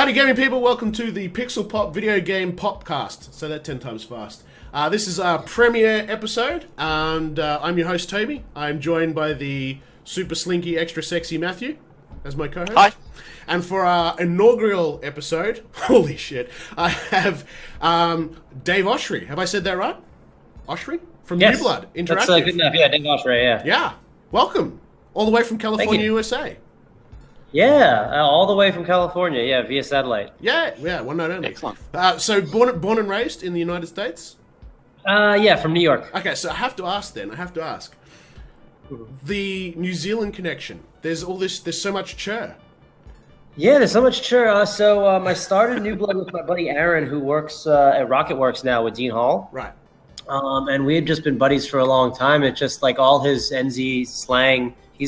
Howdy gaming people, welcome to the Pixel Pop video game Popcast. Say that 10 times fast. This is our premiere episode, and I'm your host Toby. I'm joined by the super slinky, extra sexy Matthew as my co-host. Hi. And for our inaugural episode, holy shit, I have Dave Oshry. Have I said that right? Oshry? From New Blood Interactive. That's good enough. Yeah, Dave Oshry, yeah. Yeah. Welcome. All the way from California, USA. Yeah, all the way from California, yeah, via satellite. Yeah, one night only. Excellent. So born and raised in the United States? Yeah, from New York. Okay, so I have to ask. The New Zealand connection. There's so much CHUR. Yeah, there's so much CHUR. I started New Blood with my buddy Aaron, who works at Rocketworks now with Dean Hall. Right. And we had just been buddies for a long time. It's just like all his NZ slang. He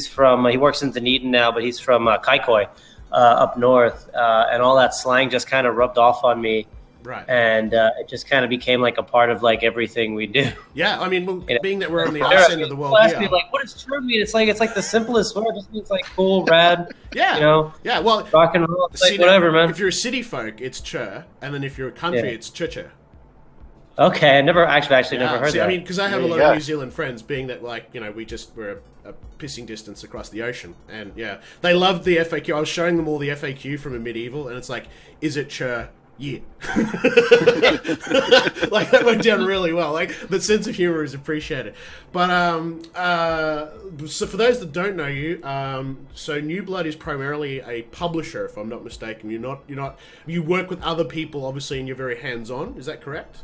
works in Dunedin now, but he's from Kaikoi up north. And all that slang just kind of rubbed off on me. Right. And it just kind of became like a part of like everything we do. Yeah, I mean, being that we're on the other end of the world here. Me, like, what does CHUR mean? It's like the simplest word. It just means like cool, rad. Yeah. You know? Yeah, well, rock and roll. Like, whatever, man. If you're a city folk, it's CHUR. And then if you're a country, it's CHUR. Okay, I never heard that. I mean, because I have a lot of New Zealand friends, being that, like, you know, we're a pissing distance across the ocean. And, yeah, they loved the FAQ. I was showing them all the FAQ from a medieval, and it's like, is it CHUR? Yeah. Like, that went down really well. Like, the sense of humor is appreciated. But, so for those that don't know you, so New Blood is primarily a publisher, if I'm not mistaken. You work with other people, obviously, and you're very hands-on. Is that correct?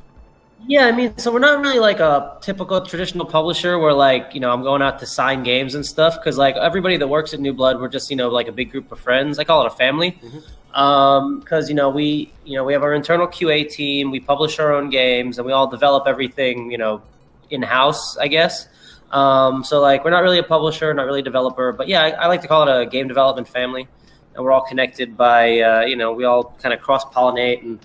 Yeah, I mean, so we're not really like a typical traditional publisher where, like, you know, I'm going out to sign games and stuff, because like everybody that works at New Blood, we're just, you know, like a big group of friends. I call it a family, because we have our internal QA team, we publish our own games, and we all develop everything, you know, in house, I guess. So like we're not really a publisher, not really a developer, but yeah, I like to call it a game development family, and we're all connected by we all kind of cross pollinate and.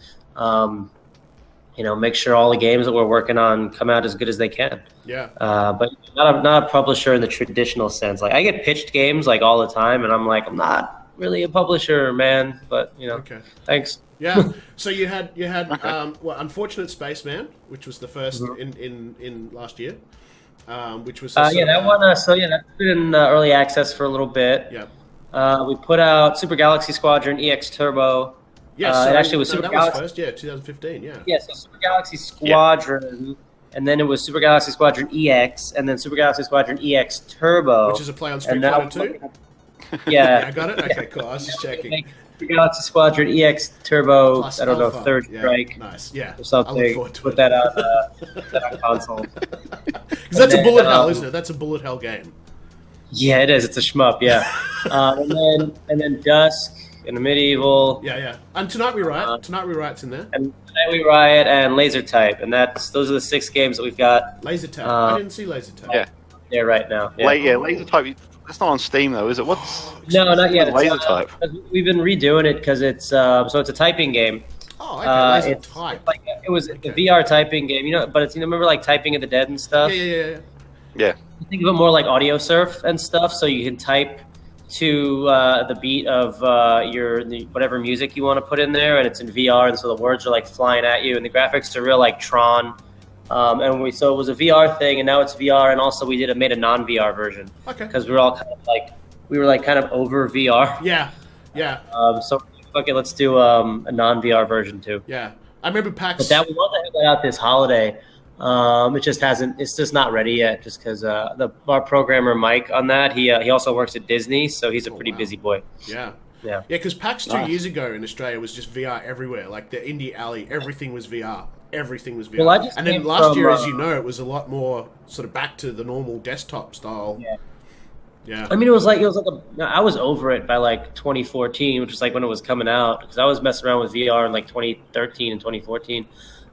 Make sure all the games that we're working on come out as good as they can. Yeah. But not a publisher in the traditional sense. Like, I get pitched games like all the time, and I'm like, I'm not really a publisher, man. But okay. Thanks. Yeah. So you had Unfortunate Spaceman, which was the first in last year, which was that one. That's been in early access for a little bit. Yeah. We put out Super Galaxy Squadron EX Turbo. Yes, it actually was Super Galaxy. Was first, 2015, yeah. Yeah, so Super Galaxy Squadron, and then it was Super Galaxy Squadron EX, and then Super Galaxy Squadron EX Turbo. Which is a play on Street Fighter 2? Yeah. I got it? Okay, cool. I was just checking. Super Galaxy Squadron EX Turbo, Plus I don't know, Alpha. Third Strike. Yeah, nice, yeah. Or something. I look forward to Put that on console. Because that's a bullet hell, isn't it? That's a bullet hell game. Yeah, it is. It's a shmup, yeah. and then Dusk. In the medieval, yeah, and Tonight We Riot. Tonight We Riot's in there. And Tonight We Riot and Lazer Type, and those are the 6 games that we've got. Lazer Type. I didn't see Lazer Type. Yeah, there right now. Yeah. Lazer Type. That's not on Steam though, is it? No, not yet. Lazer Type. We've been redoing it because it's it's a typing game. Oh, okay. Lazer Type. It was a VR typing game, but it's remember like Typing of the Dead and stuff. Yeah. You think of it more like audio surf and stuff, so you can type to the beat of whatever music you want to put in there, and it's in VR, and so the words are like flying at you, and the graphics are real like Tron. So it was a VR thing, and now it's VR, and also we made a non-VR version. Okay. Because we were all kind of over VR. Yeah. So fuck it, let's do a non-VR version too. Yeah, I remember PAX. But we want to have that out this holiday. It's just not ready yet, just because our programmer Mike on that, he also works at Disney, so he's a pretty busy boy. Yeah, because PAX 2 years ago in Australia was just VR everywhere, like the Indie Alley, everything was VR. Well, and then last year, as you know, it was a lot more sort of back to the normal desktop style. Yeah. I mean, I was over it by like 2014, which was like when it was coming out, because I was messing around with VR in like 2013 and 2014.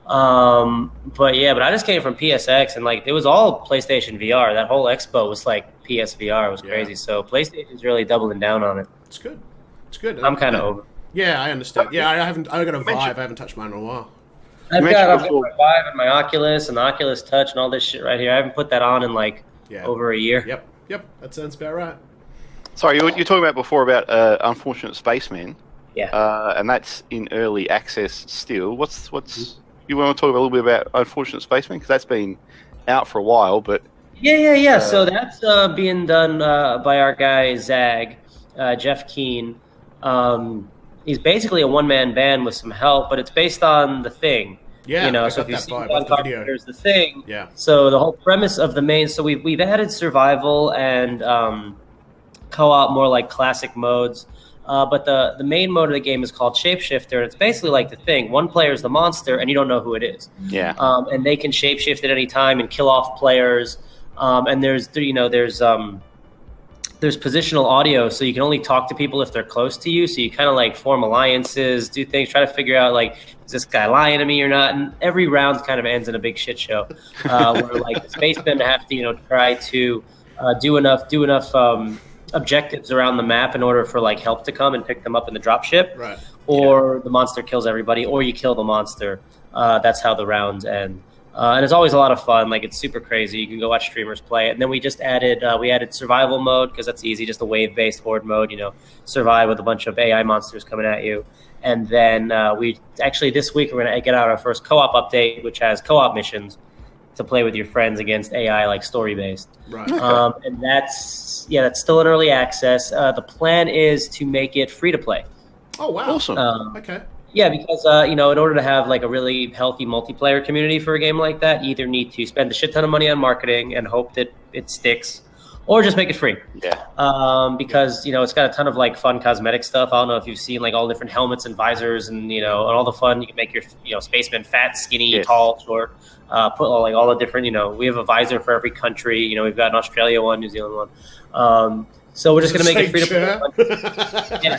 But I just came from PSX, and like it was all PlayStation VR. That whole expo was like PSVR. It was crazy. So PlayStation's really doubling down on it. It's good. I'm kind of over. Yeah, I understand. Yeah, I got a Vive. I haven't touched mine in a while. I've got my Vive and my Oculus and the Oculus Touch and all this shit right here. I haven't put that on in like over a year. Yep. That sounds about right. Sorry, you were talking about before about Unfortunate Spacemen. Yeah. and that's in early access still. What's you want to talk a little bit about Unfortunate Spacemen, because that's been out for a while, but Yeah. So that's being done by our guy Zag, Jeff Keane. He's basically a one-man band with some help, but it's based on The Thing. Yeah, you know, I so if got you've that seen vibe John off the video. Carpenter's The Thing, Yeah. So the whole premise of the main, so we've added survival and co-op, more like classic modes. But the main mode of the game is called Shapeshifter, and it's basically like The Thing. One player is the monster, and you don't know who it is. Yeah. And they can shapeshift at any time and kill off players. And there's positional audio, so you can only talk to people if they're close to you. So you kind of like form alliances, do things, try to figure out like, is this guy lying to me or not? And every round kind of ends in a big shit show, where like the spacemen have to try to do enough objectives around the map in order for like help to come and pick them up in the dropship, Right. Or the monster kills everybody, or you kill the monster. That's how the rounds end. And it's always a lot of fun. Like, it's super crazy. You can go watch streamers play it. And then we just added survival mode, because that's easy, just a wave-based horde mode, survive with a bunch of AI monsters coming at you. And then we actually this week we're going to get out our first co-op update, which has co-op missions to play with your friends against AI, like story-based. Right. And that's still in early access. The plan is to make it free-to-play. Oh, wow. Awesome. Okay. Yeah, because in order to have like a really healthy multiplayer community for a game like that, you either need to spend a shit ton of money on marketing and hope that it sticks, or just make it free. Yeah. Because it's got a ton of like fun cosmetic stuff. I don't know if you've seen like all different helmets and visors, and and all the fun. You can make your spaceman fat, skinny, Yes. tall, short. Put all the different. We have a visor for every country. We've got an Australia one, New Zealand one. So we're just going to make it free to play. Yeah.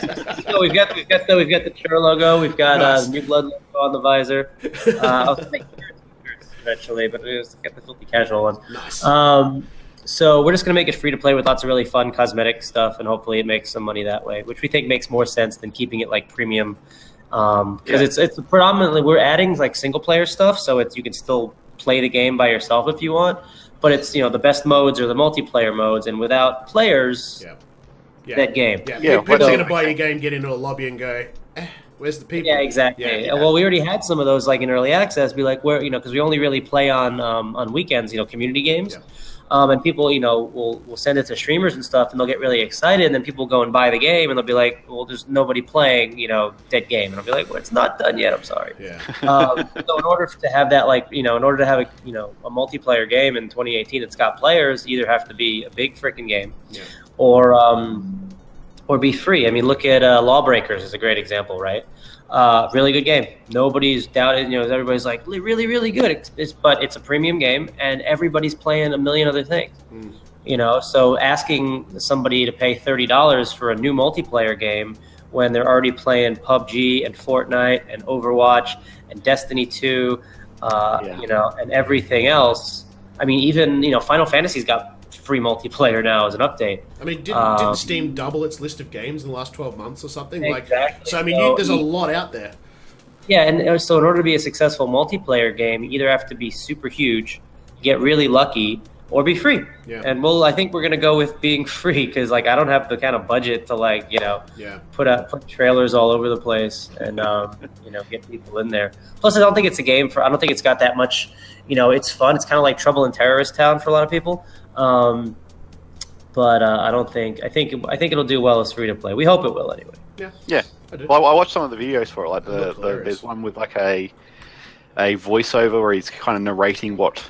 So we've got the CHUR logo. We've got Nice. New Blood logo on the visor. I was going to make shirts eventually, but we just get the filthy casual ones. Nice. So we're just going to make it free to play with lots of really fun cosmetic stuff, and hopefully it makes some money that way, which we think makes more sense than keeping it like premium. Because it's predominantly, we're adding like single player stuff, so you can still play the game by yourself if you want. But it's the best modes are the multiplayer modes, and without players, that game. Yeah. People are going to buy your game, get into a lobby, and go, where's the people? Yeah, exactly. Yeah. Well, we already had some of those like in early access. Be like, where because we only really play on weekends, community games. Yeah. And people, will send it to streamers and stuff, and they'll get really excited, and then people go and buy the game, and they'll be like, well, there's nobody playing, dead game. And I'll be like, well, it's not done yet, I'm sorry. Yeah. So in order to have that, in order to have a multiplayer game in 2018 that's got players, you either have to be a big freaking game, or be free. I mean, look at Lawbreakers is a great example, right? Really good game. Nobody's doubted. Everybody's like really, really good. But it's a premium game, and everybody's playing a million other things. So asking somebody to pay $30 for a new multiplayer game when they're already playing PUBG and Fortnite and Overwatch and Destiny 2, and everything else. I mean, even Final Fantasy's got free multiplayer now as an update. I mean, didn't Steam double its list of games in the last 12 months or something? Exactly. So I mean, there's a lot out there. Yeah, and so in order to be a successful multiplayer game, you either have to be super huge, get really lucky, or be free. Yeah. And I think we're gonna go with being free, because I don't have the kind of budget to put trailers all over the place and get people in there. Plus, I don't think it's a game I don't think it's got that much. It's fun. It's kind of like Trouble in Terrorist Town for a lot of people. But I don't think. I think it'll do well as free to play. We hope it will anyway. Yeah. Well, I watched some of the videos for it. Like there's one with like a voiceover where he's kind of narrating what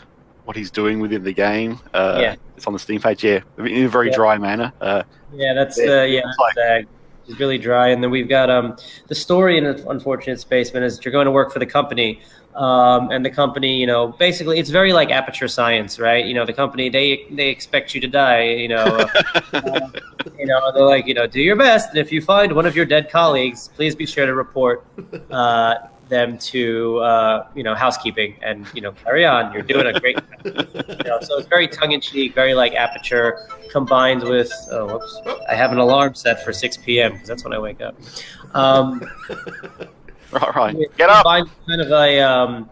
he's doing within the game. It's on the Steam page. Yeah, in a very dry manner. That's like, it's really dry. And then we've got the story in Unfortunate Spacemen is that you're going to work for the company. And the company, basically it's very like Aperture Science, right? The company, they expect you to die, they're like, do your best. And if you find one of your dead colleagues, please be sure to report them to, housekeeping and, carry on. You're doing a great job. So it's very tongue in cheek, very like Aperture combined with, I have an alarm set for 6 p.m. because that's when I wake up. Right. Get up. Kind of a,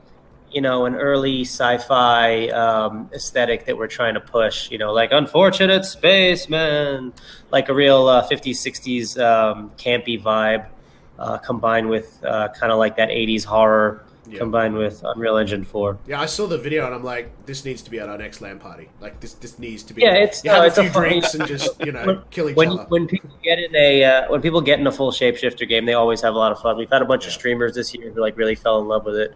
an early sci-fi aesthetic that we're trying to push. Like Unfortunate Spacemen, like a real 50s, 60s campy vibe. combined with kind of like that 80s horror. Combined with Unreal Engine 4. Yeah, I saw the video and I'm like, this needs to be at our next LAN party. Like, this needs to be. Yeah, it's have it's a few drinks and just kill each other. When people get in a full shapeshifter game, they always have a lot of fun. We've had a bunch of streamers this year who like really fell in love with it,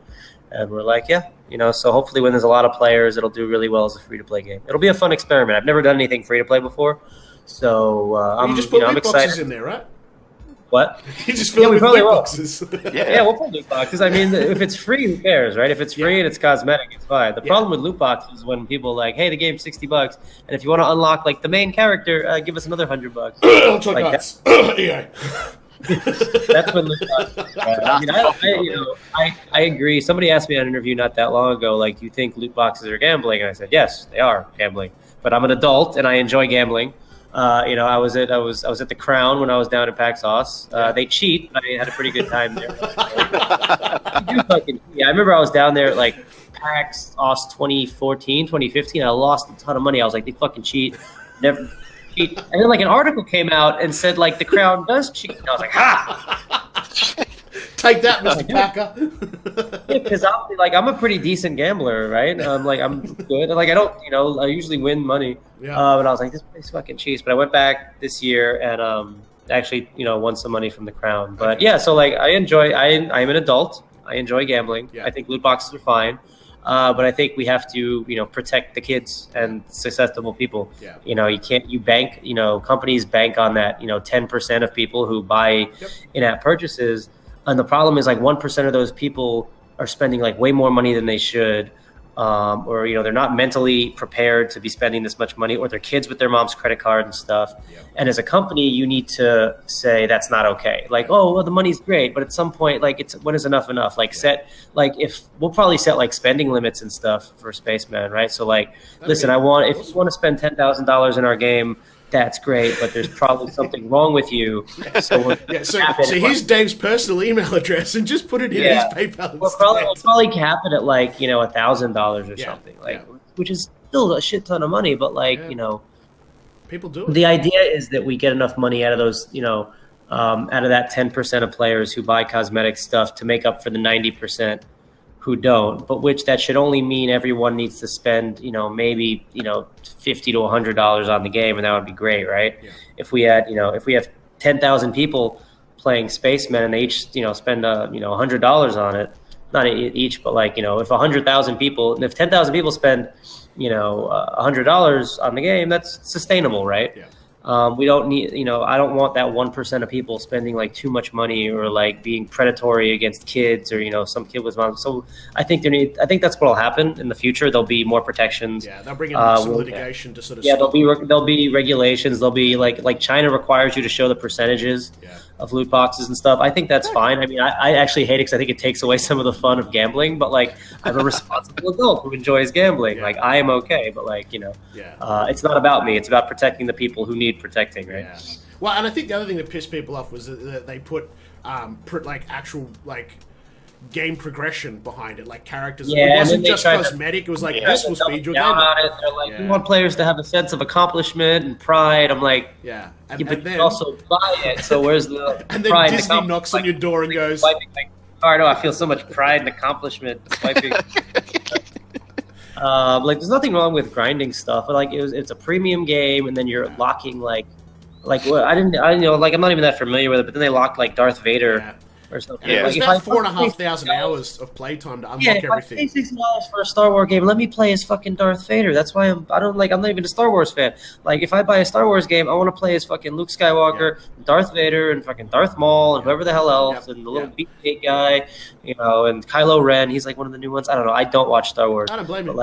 and we're like, so hopefully when there's a lot of players, it'll do really well as a free to play game. It'll be a fun experiment. I've never done anything free to play before, so I'm excited. Boxes in there, right? What? You just fill it with loot boxes. Yeah, we'll put loot boxes. I mean, if it's free, who cares, right? If it's free and it's cosmetic, it's fine. The problem with loot boxes is when people are like, hey, the game's $60, and if you want to unlock like the main character, give us another $100. That's when loot boxes. I agree. Somebody asked me on an interview not that long ago, like, do you think loot boxes are gambling? And I said, yes, they are gambling. But I'm an adult and I enjoy gambling. I was at the Crown when I was down at PAX Aus. They cheat, but I had a pretty good time there. I remember I was down there at like PAX Aus 2014, 2015. I lost a ton of money. I was like, they fucking cheat. Never cheat. And then like an article came out and said like the Crown does cheat. And I was like, ha! Take that, Mr. Packer. Because I'm a pretty decent gambler, right? I'm good. Like I don't, I usually win money. Yeah. But I was like, this place fucking cheats. But I went back this year and actually, won some money from the Crown. But yeah, so like I'm an adult. I enjoy gambling. Yeah. I think loot boxes are fine. But I think we have to, protect the kids and susceptible people. Yeah. Companies bank on that, 10% of people who buy in-app purchases. And the problem is like 1% of those people are spending like way more money than they should. Or, they're not mentally prepared to be spending this much money, or their kids with their mom's credit card and stuff. Yeah. And as a company, you need to say that's not okay. Like, oh, well, the money's great, but at some point, like, when is enough enough? Like, we'll probably set like spending limits and stuff for Spacemen, right? So, like, if you want to spend $10,000 in our game, that's great, but there's probably something wrong with you. So here's Dave's personal email address and just put it in his PayPal. We'll probably cap it at like $1,000 or something, which is still a shit ton of money. But people do it. The idea is that we get enough money out of those, out of that 10% of players who buy cosmetic stuff to make up for the 90% who don't, but which that should only mean everyone needs to spend, maybe, $50 to $100 on the game, and that would be great, right? Yeah. If we have 10,000 people playing Spacemen and they each, spend, $100 on it, not each, but like, if 100,000 people, and if 10,000 people spend, $100 on the game, that's sustainable, right? Yeah. We don't need, I don't want that 1% of people spending like too much money or like being predatory against kids or, some kid was mom. So I think that's what will happen in the future. There'll be more protections. Yeah, they'll bring in some litigation to sort of. Yeah, there'll be regulations. There'll be like China requires you to show the percentages of loot boxes and stuff. I think that's fine. I mean, I actually hate it because I think it takes away some of the fun of gambling. But like, I'm a responsible adult who enjoys gambling. Yeah. Like, I am okay. But like, it's not about me. It's about protecting the people who need protecting, right? Yeah. Well, and I think the other thing that pissed people off was that they put like actual like game progression behind it, like characters. Yeah, it wasn't just cosmetic. It was like this will speed your game up. They're like, we want players to have a sense of accomplishment and pride. I'm like, but then, also buy it. So where's the and then pride? Disney knocks on your door and goes, swiping my card. Oh, I feel so much pride and accomplishment swiping. Like, there's nothing wrong with grinding stuff, but like it's a premium game, and then you're locking like what I didn't know, like I'm not even that familiar with it, but then they locked like Darth Vader or something. Yeah, it's about 4,500 hours of playtime to unlock everything. If I pay $60 for a Star Wars game, let me play as fucking Darth Vader. That's why I'm not even a Star Wars fan. Like, if I buy a Star Wars game, I want to play as fucking Luke Skywalker, Darth Vader, and fucking Darth Maul, and whoever the hell else, and the little beefcake guy, and Kylo Ren. He's like one of the new ones. I don't know. I don't watch Star Wars. I don't blame you.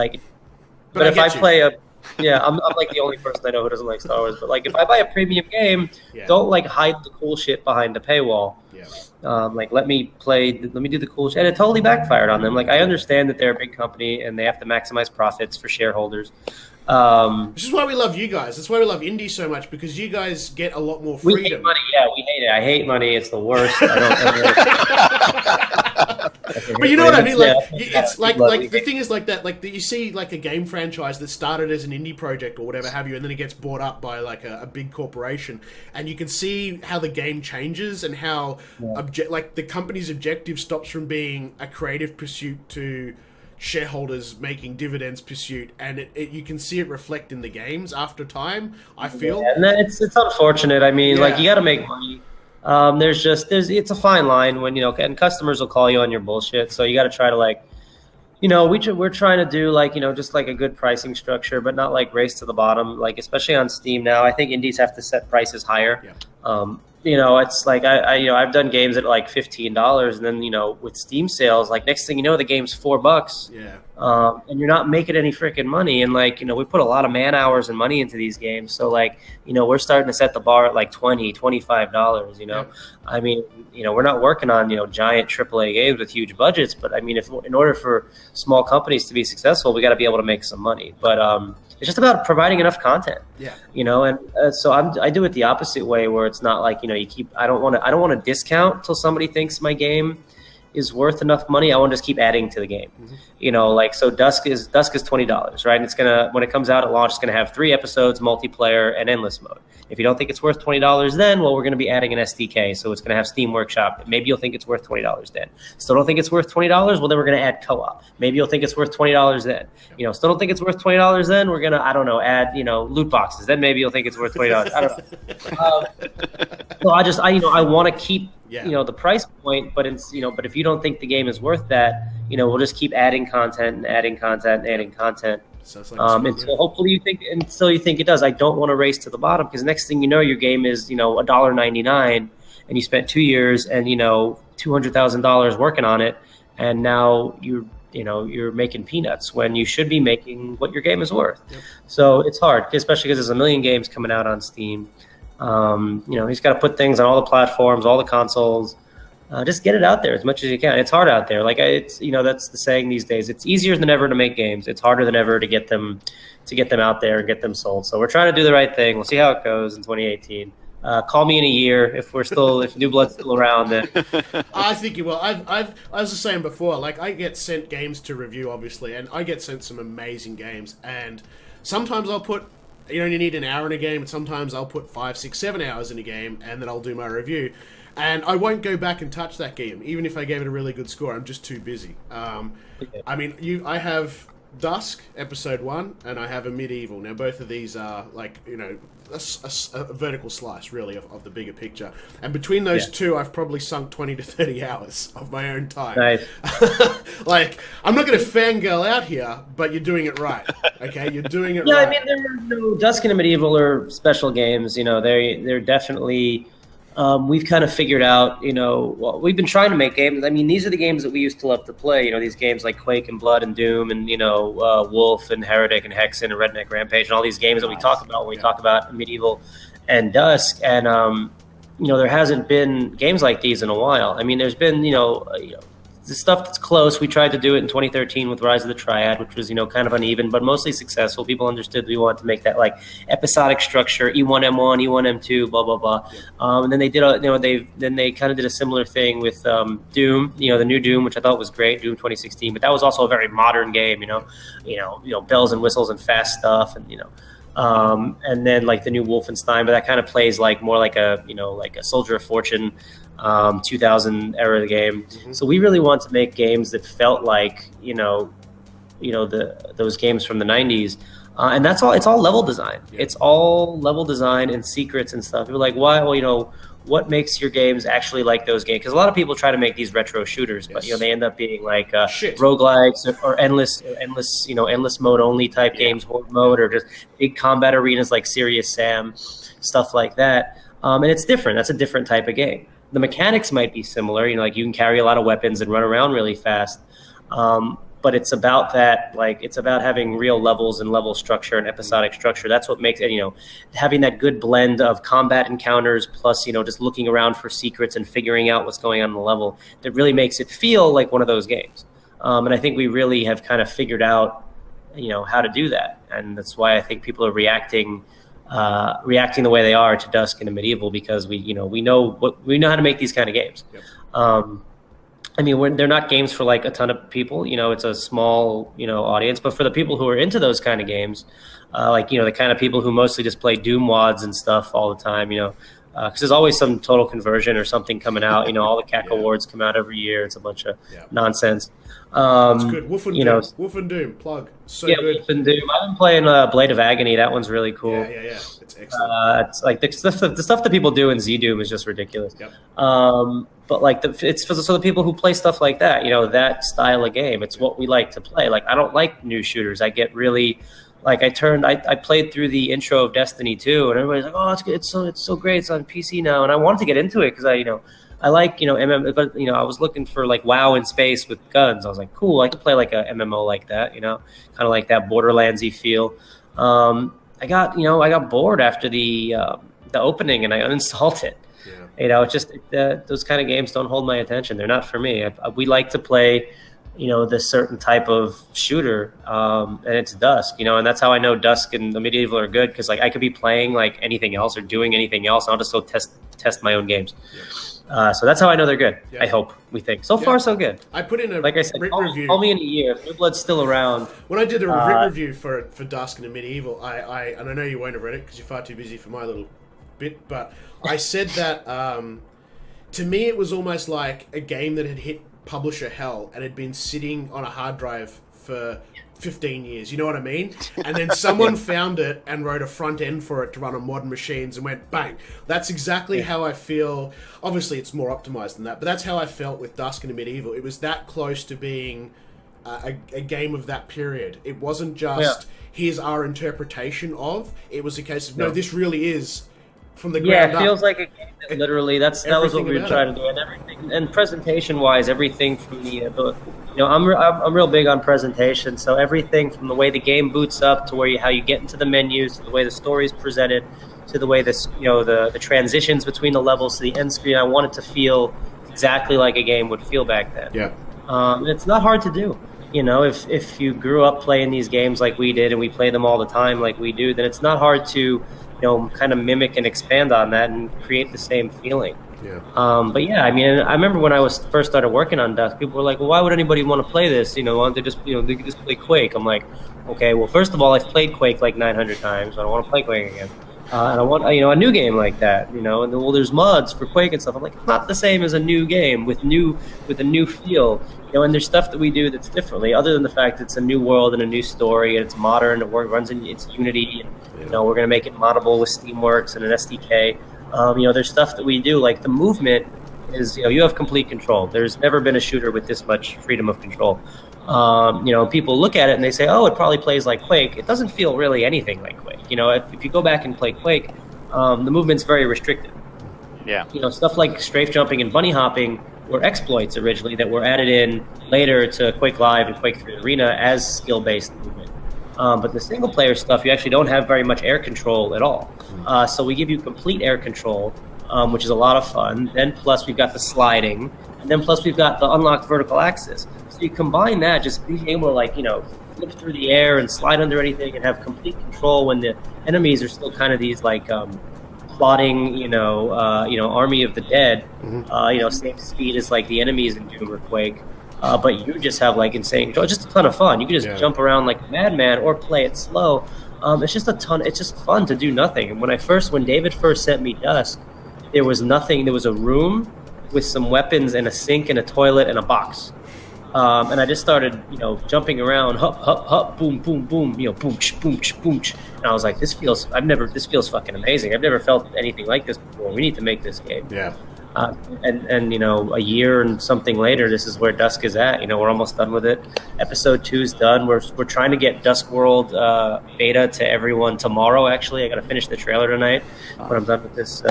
But if I play I'm like the only person I know who doesn't like Star Wars. But like, if I buy a premium game, don't like hide the cool shit behind the paywall. Yeah. Like, let me do the cool shit. And it totally backfired on them. Like, I understand that they're a big company and they have to maximize profits for shareholders. Which is why we love you guys. That's why we love indie so much, because you guys get a lot more freedom. We hate money. Yeah, we hate it. I hate money. It's the worst. I But you know what I mean? Like, it's like the thing is like that. Like you see, like a game franchise that started as an indie project or whatever have you, and then it gets bought up by like a big corporation, and you can see how the game changes and how like the company's objective stops from being a creative pursuit to shareholders making dividends pursuit, and you can see it reflect in the games after time, I feel. And it's unfortunate. I mean, like, you got to make money. It's a fine line when, and customers will call you on your bullshit. So you got to try to, like, we're trying to do, like, just like a good pricing structure, but not like race to the bottom. Like, especially on Steam now, I think indies have to set prices higher. Yeah. It's like I've done games at like $15, and then with Steam sales, like next thing you know, the game's $4. Yeah. And you're not making any freaking money, and like we put a lot of man hours and money into these games, so like we're starting to set the bar at like $20, $25. Yeah. I mean, we're not working on giant AAA games with huge budgets, but I mean, if in order for small companies to be successful, we got to be able to make some money. But it's just about providing enough content. Yeah. And so I do it the opposite way, where it's not like I don't want to discount till somebody thinks my game is worth enough money. I want to just keep adding to the game. Mm-hmm. So Dusk is $20, right? And it's when it comes out at launch, it's gonna have 3 episodes, multiplayer, and endless mode. If you don't think it's worth $20, then we're gonna be adding an SDK, so it's gonna have Steam Workshop. Maybe you'll think it's worth $20 then. Still don't think it's worth $20? Well, then we're gonna add co-op. Maybe you'll think it's worth $20 then. Still don't think it's worth $20 then? We're gonna add loot boxes. Then maybe you'll think it's worth $20. I don't know. So I want to keep the price point, but but if you don't think the game is worth that, we'll just keep adding content and adding content and adding content. Until hopefully you think it does. I don't want to race to the bottom, because next thing you know, your game is $1.99, and you spent 2 years and $200,000 working on it, and now you're making peanuts when you should be making what your game is worth. Yep. So it's hard, especially because there's a million games coming out on Steam. He's got to put things on all the platforms, all the consoles. Just get it out there as much as you can. It's hard out there. Like that's the saying these days. It's easier than ever to make games. It's harder than ever to get them out there and get them sold. So we're trying to do the right thing. We'll see how it goes in 2018. Call me in a year if New Blood's still around. Then I think you will. I was just saying before, like, I get sent games to review, obviously, and I get sent some amazing games. And sometimes I'll put, you only need an hour in a game, and sometimes I'll put 5, 6, 7 hours in a game, and then I'll do my review. And I won't go back and touch that game, even if I gave it a really good score. I'm just too busy. I mean, I have Dusk, Episode 1, and I have a Medieval. Now, both of these are, like, a vertical slice, really, of the bigger picture. And between those two, I've probably sunk 20 to 30 hours of my own time. Nice. Like, I'm not going to fangirl out here, but you're doing it right. Okay? You're doing it right. Yeah, I mean, there are no Dusk and Medieval are special games. They're definitely... we've kind of figured out, we've been trying to make games. I mean, these are the games that we used to love to play. These games like Quake and Blood and Doom and, Wolf and Heretic and Hexen and Redneck Rampage and all these games that we talk about when we talk about Medieval and Dusk. And, there hasn't been games like these in a while. I mean, there's been, the stuff that's close. We tried to do it in 2013 with Rise of the Triad, which was, kind of uneven, but mostly successful. People understood we wanted to make that like episodic structure, E1M1, E1M2, blah, blah, blah. And then they did, they kind of did a similar thing with Doom, the new Doom, which I thought was great, Doom 2016, but that was also a very modern game, bells and whistles and fast stuff. And then like the new Wolfenstein, but that kind of plays like more like a Soldier of Fortune, 2000 era of the game. Mm-hmm. So we really want to make games that felt like those games from the 90s, and that's all. It's all level design. Yeah. It's all level design and secrets and stuff. People are like, why? Well, what makes your games actually like those games? Because a lot of people try to make these retro shooters, but they end up being like roguelikes or endless mode only type games, horde mode, or just big combat arenas like Serious Sam, stuff like that. And it's different. That's a different type of game. The mechanics might be similar, like you can carry a lot of weapons and run around really fast. But it's about that, like it's about having real levels and level structure and episodic structure. That's what makes it, having that good blend of combat encounters plus, just looking around for secrets and figuring out what's going on in the level that really makes it feel like one of those games. And I think we really have kind of figured out, how to do that. And that's why I think people are reacting the way they are to Dusk and Medieval, because we know how to make these kind of games. Yep. I mean, they're not games for like a ton of people. It's a small, audience. But for the people who are into those kind of games, the kind of people who mostly just play Doom wads and stuff all the time, because there's always some total conversion or something coming out. All the CAC awards come out every year. It's a bunch of nonsense. It's good. Wolf and Doom. Wolf and Doom. Plug. So good. Wolf and Doom. I've been playing Blade of Agony. That one's really cool. Yeah. It's excellent. It's like the stuff that people do in Z-Doom is just ridiculous. Yep. But like it's for the people who play stuff like that, that style of game. It's what we like to play. Like I don't like new shooters. I get really like I played through the intro of Destiny 2, and everybody's like, "Oh, it's good. It's so great. It's on PC now." And I wanted to get into it because I like MM, but I was looking for like WoW in space with guns. I was like, cool, I could play like a MMO like that, kind of like that Borderlands-y feel. I got bored after the opening and I uninstalled it. Yeah. It's just those kind of games don't hold my attention. They're not for me. We like to play, this certain type of shooter, and it's Dusk, and that's how I know Dusk and the Medieval are good because like I could be playing like anything else or doing anything else. And I'll just go test my own games. Yeah. So that's how I know they're good. Yeah. I hope, we think. So far, so good. I put in a like I said, review. Call me in a year. If New Blood's still around. When I did a review for Dusk and the Medieval, and I know you won't have read it because you're far too busy for my little bit, but I said that to me it was almost like a game that had hit publisher hell and had been sitting on a hard drive for 15 years, you know what I mean? And then someone found it and wrote a front end for it to run on modern machines and went bang. That's exactly how I feel. Obviously it's more optimized than that, but that's how I felt with Dusk and the Medieval. It was that close to being a game of that period. It wasn't just here's our interpretation of, it was a case of no, this really is from the ground up. It feels like a game that literally that was what we were trying to do, and everything, and presentation wise, everything from the I'm real big on presentation, so everything from the way the game boots up to how you get into the menus, to the way the story is presented, to the way the transitions between the levels to the end screen. I want it to feel exactly like a game would feel back then. Yeah, it's not hard to do. If you grew up playing these games like we did, and we play them all the time like we do, then it's not hard to kind of mimic and expand on that and create the same feeling. Yeah. But yeah, I mean, I remember when I first started working on Dusk, people were like, "Well, why would anybody want to play this? Why don't they just, they could just play Quake?" I'm like, okay, well, first of all, I've played Quake like 900 times. So I don't want to play Quake again. And I want, a new game like that, and well, there's mods for Quake and stuff. I'm like, it's not the same as a new game with a new feel, and there's stuff that we do that's differently, other than the fact that it's a new world and a new story, and it's modern, it runs in its Unity, and we're going to make it moddable with Steamworks and an SDK. There's stuff that we do, like the movement is, you have complete control. There's never been a shooter with this much freedom of control. People look at it and they say, oh, it probably plays like Quake. It doesn't feel really anything like Quake. If you go back and play Quake, the movement's very restricted. Yeah. Stuff like strafe jumping and bunny hopping were exploits originally that were added in later to Quake Live and Quake 3 Arena as skill-based movement. But the single-player stuff, you actually don't have very much air control at all. So we give you complete air control, which is a lot of fun. Then plus we've got the sliding, and then plus we've got the unlocked vertical axis. So you combine that, just being able to flip through the air and slide under anything and have complete control when the enemies are still kind of these plotting, army of the dead. Same speed as like the enemies in Doom or Quake. But you just have insane control. It's just a ton of fun. You can just jump around like a madman or play it slow. It's just it's just fun to do nothing. And when David first sent me Dusk, there was nothing. There was a room with some weapons and a sink and a toilet and a box. And I just started, jumping around, hup, hup, hup, boom, boom, boom, boom, boom, boom. And I was like, this feels fucking amazing. I've never felt anything like this before. We need to make this game. Yeah. And a year and something later, this is where Dusk is at. We're almost done with it. Episode 2 is done. We're trying to get Dusk World beta to everyone tomorrow. Actually, I got to finish the trailer tonight when I'm done with this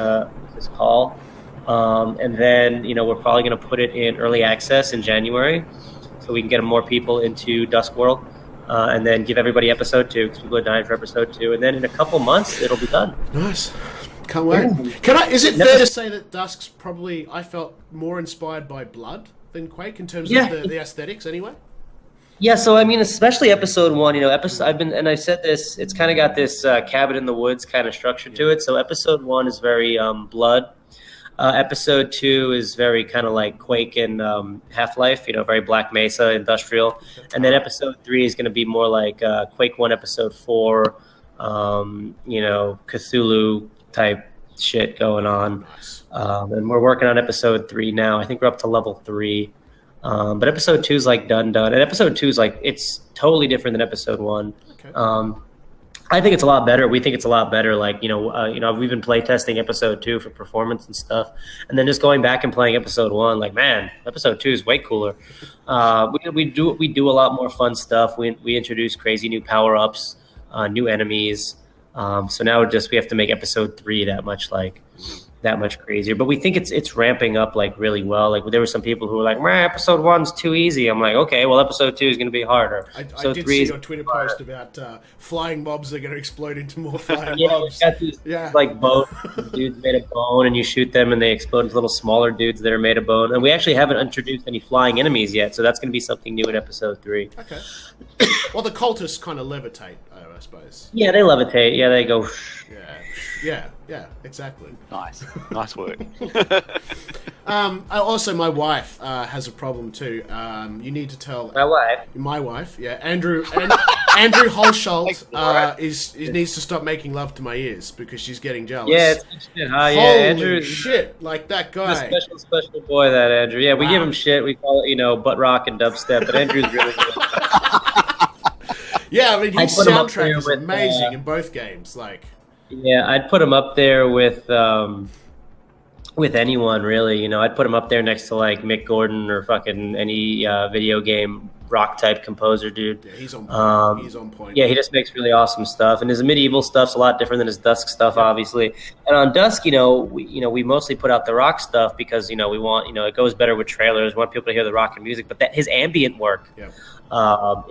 call. And then we're probably going to put it in early access in January, so we can get more people into Dusk World, and then give everybody episode 2 because people are dying for episode 2, and then in a couple months it'll be done. Nice. Can't wait. Is it fair to say that Dusk's probably, I felt, more inspired by Blood than Quake in terms of the aesthetics anyway? Yeah, so I mean, especially episode 1, I said this, it's kind of got this cabin in the woods kind of structure to it. So episode 1 is very Blood. Episode 2 is very kind of like Quake and Half-Life, very Black Mesa industrial. And then Episode 3 is going to be more like Quake 1, Episode 4, Cthulhu type shit going on. Nice. And we're working on Episode 3 now. I think we're up to level 3. But Episode 2 is like done. And Episode 2 is like, it's totally different than Episode 1. Okay. I think it's a lot better. We think it's a lot better. Like, we've been playtesting Episode 2 for performance and stuff. And then just going back and playing Episode 1, like, man, Episode 2 is way cooler. We do a lot more fun stuff. We introduce crazy new power-ups, new enemies. So now we have to make Episode 3 that much crazier. But we think it's ramping up like really well. Like there were some people who were like, Episode 1's too easy. I'm like, okay, well Episode 2 is going to be harder. I did see your Twitter post about flying mobs are going to explode into more flying mobs. Like bone dudes made of bone, and you shoot them and they explode into little smaller dudes that are made of bone. And we actually haven't introduced any flying enemies yet, so that's going to be something new in Episode 3. Okay. Well, the cultists kind of levitate, I suppose. Yeah, they levitate. Yeah, they go. Yeah, exactly. Nice work. Also, my wife has a problem too. You need to tell My wife, yeah, Andrew Hulshult needs to stop making love to my ears because she's getting jealous. Yeah, it's shit. Holy Andrew, shit, like that guy. The special boy, that Andrew. Yeah, we give him shit. We call it, butt rock and dubstep, but Andrew's really good. Yeah, I mean, his soundtrack is amazing in both games. Like, yeah, I'd put him up there with anyone really. I'd put him up there next to like Mick Gordon or fucking any video game rock type composer, dude. Yeah, he's on point. He's on point. Yeah, he just makes really awesome stuff, and his medieval stuff's a lot different than his Dusk stuff, obviously. And on Dusk, we mostly put out the rock stuff because we want it goes better with trailers. We want people to hear the rock and music, but his ambient work. Yeah.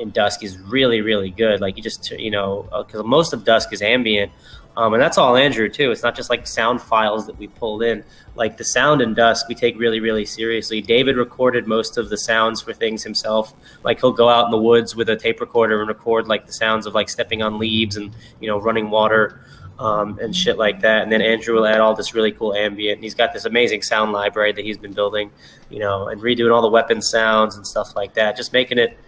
In Dusk is really, really good. Like you just, because most of Dusk is ambient. And that's all Andrew too. It's not just like sound files that we pulled in. Like the sound in Dusk, we take really, really seriously. David recorded most of the sounds for things himself. Like he'll go out in the woods with a tape recorder and record like the sounds of like stepping on leaves and, running water and shit like that. And then Andrew will add all this really cool ambient. And he's got this amazing sound library that he's been building, and redoing all the weapon sounds and stuff like that. Just making it,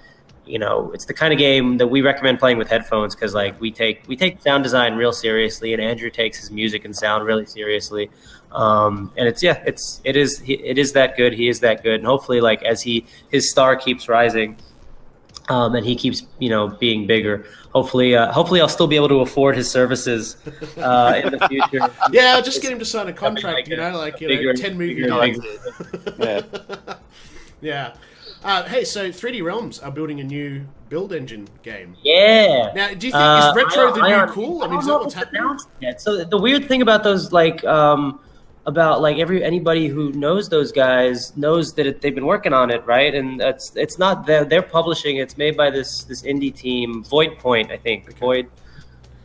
it's the kind of game that we recommend playing with headphones because like we take sound design real seriously, and Andrew takes his music and sound really seriously. And it is that good. He is that good, and hopefully, like as his star keeps rising, and he keeps being bigger. Hopefully I'll still be able to afford his services in the future. Yeah, I'll just get him to sign a contract. Bigger, 10 movie dollars. Yeah. Hey, so 3D Realms are building a new build engine game. Yeah. Now, do you think is retro the new cool? I mean, is that what's happening? So the weird thing about those, anybody who knows those guys knows that they've been working on it, right? And it's not they're publishing. It's made by this indie team, Void Point, I think. Okay.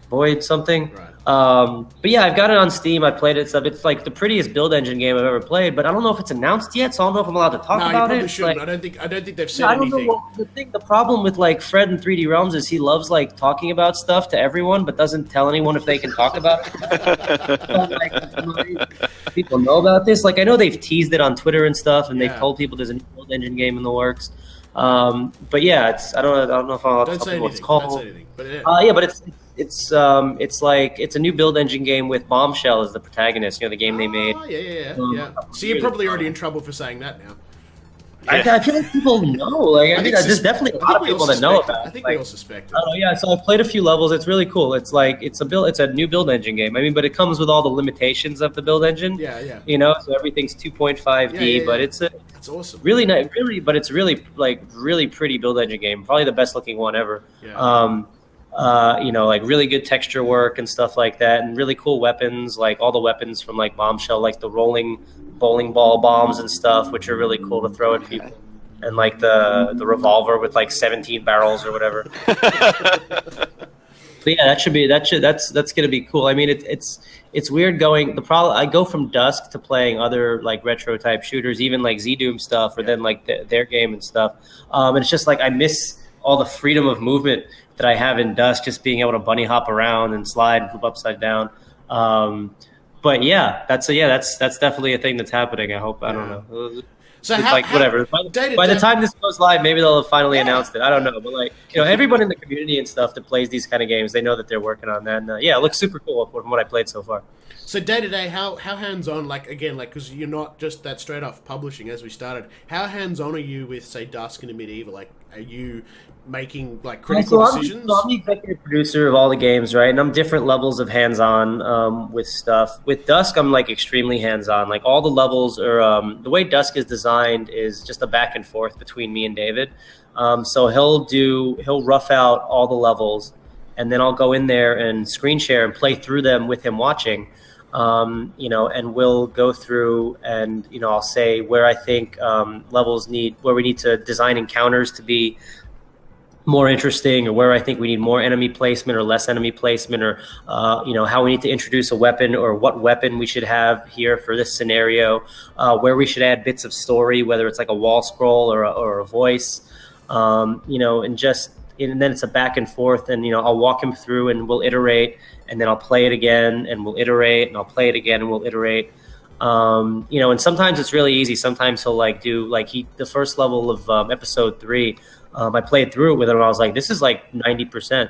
Void something. Right. But yeah, I've got it on Steam. I played it. It's like the prettiest build engine game I've ever played, but I don't know if it's announced yet, so I don't know if I'm allowed to talk about it. No, you probably shouldn't. Like, I don't think they've said anything. The problem with like Fred and 3D Realms is he loves like talking about stuff to everyone, but doesn't tell anyone if they can talk about it. People know about this. Like I know they've teased it on Twitter and stuff, and they've told people there's a new build engine game in the works. But yeah, I don't know if I'm allowed to tell people what it's called. Don't say anything. But it's a new build engine game with Bombshell as the protagonist. The game they made. Yeah. So you're probably already in trouble for saying that now. I feel like people know. There's definitely a lot of people that know about it. I think we all suspect it. Oh yeah, so I've played a few levels. It's really cool. It's a new build engine game. I mean, but it comes with all the limitations of the build engine. Yeah. So everything's 2.5D, but it's awesome. Really nice, but it's really pretty build engine game. Probably the best looking one ever. Yeah. Really good texture work and stuff like that, and really cool weapons, like all the weapons from like Bombshell, like the rolling bowling ball bombs and stuff, which are really cool to throw at people, and like the revolver with like 17 barrels or whatever. But yeah, that's gonna be cool. I mean, it's weird going. I go from Dusk to playing other like retro type shooters, even like Z-Doom stuff, or then like their game and stuff. And it's just like I miss all the freedom of movement that I have in Dusk, just being able to bunny hop around and slide and flip upside down. but yeah, that's definitely a thing that's happening. I hope. I don't know. So whatever. By the time this goes live, maybe they'll have finally announced it. I don't know, but everyone in the community and stuff that plays these kind of games, they know that they're working on that. And, it looks super cool from what I played so far. So day to day, how hands on? Because you're not just that straight off publishing as we started. How hands on are you with, say, Dusk and Medieval? Like, are you making critical decisions? I'm the executive producer of all the games, right? And I'm different levels of hands on with stuff. With Dusk, I'm extremely hands on. Like all the levels are the way Dusk is designed is just a back and forth between me and David. So he'll rough out all the levels, and then I'll go in there and screen share and play through them with him watching. And we'll go through and I'll say where I think levels where we need to design encounters to be more interesting, or where I think we need more enemy placement or less enemy placement, or how we need to introduce a weapon, or what weapon we should have here for this scenario, where we should add bits of story, whether it's like a wall scroll or a voice, and then it's a back and forth, and I'll walk him through and we'll iterate, and then I'll play it again and we'll iterate, and I'll play it again and we'll iterate. And sometimes it's really easy. Sometimes he'll do the first level of episode 3. I played through it with him and I was like, this is 90%.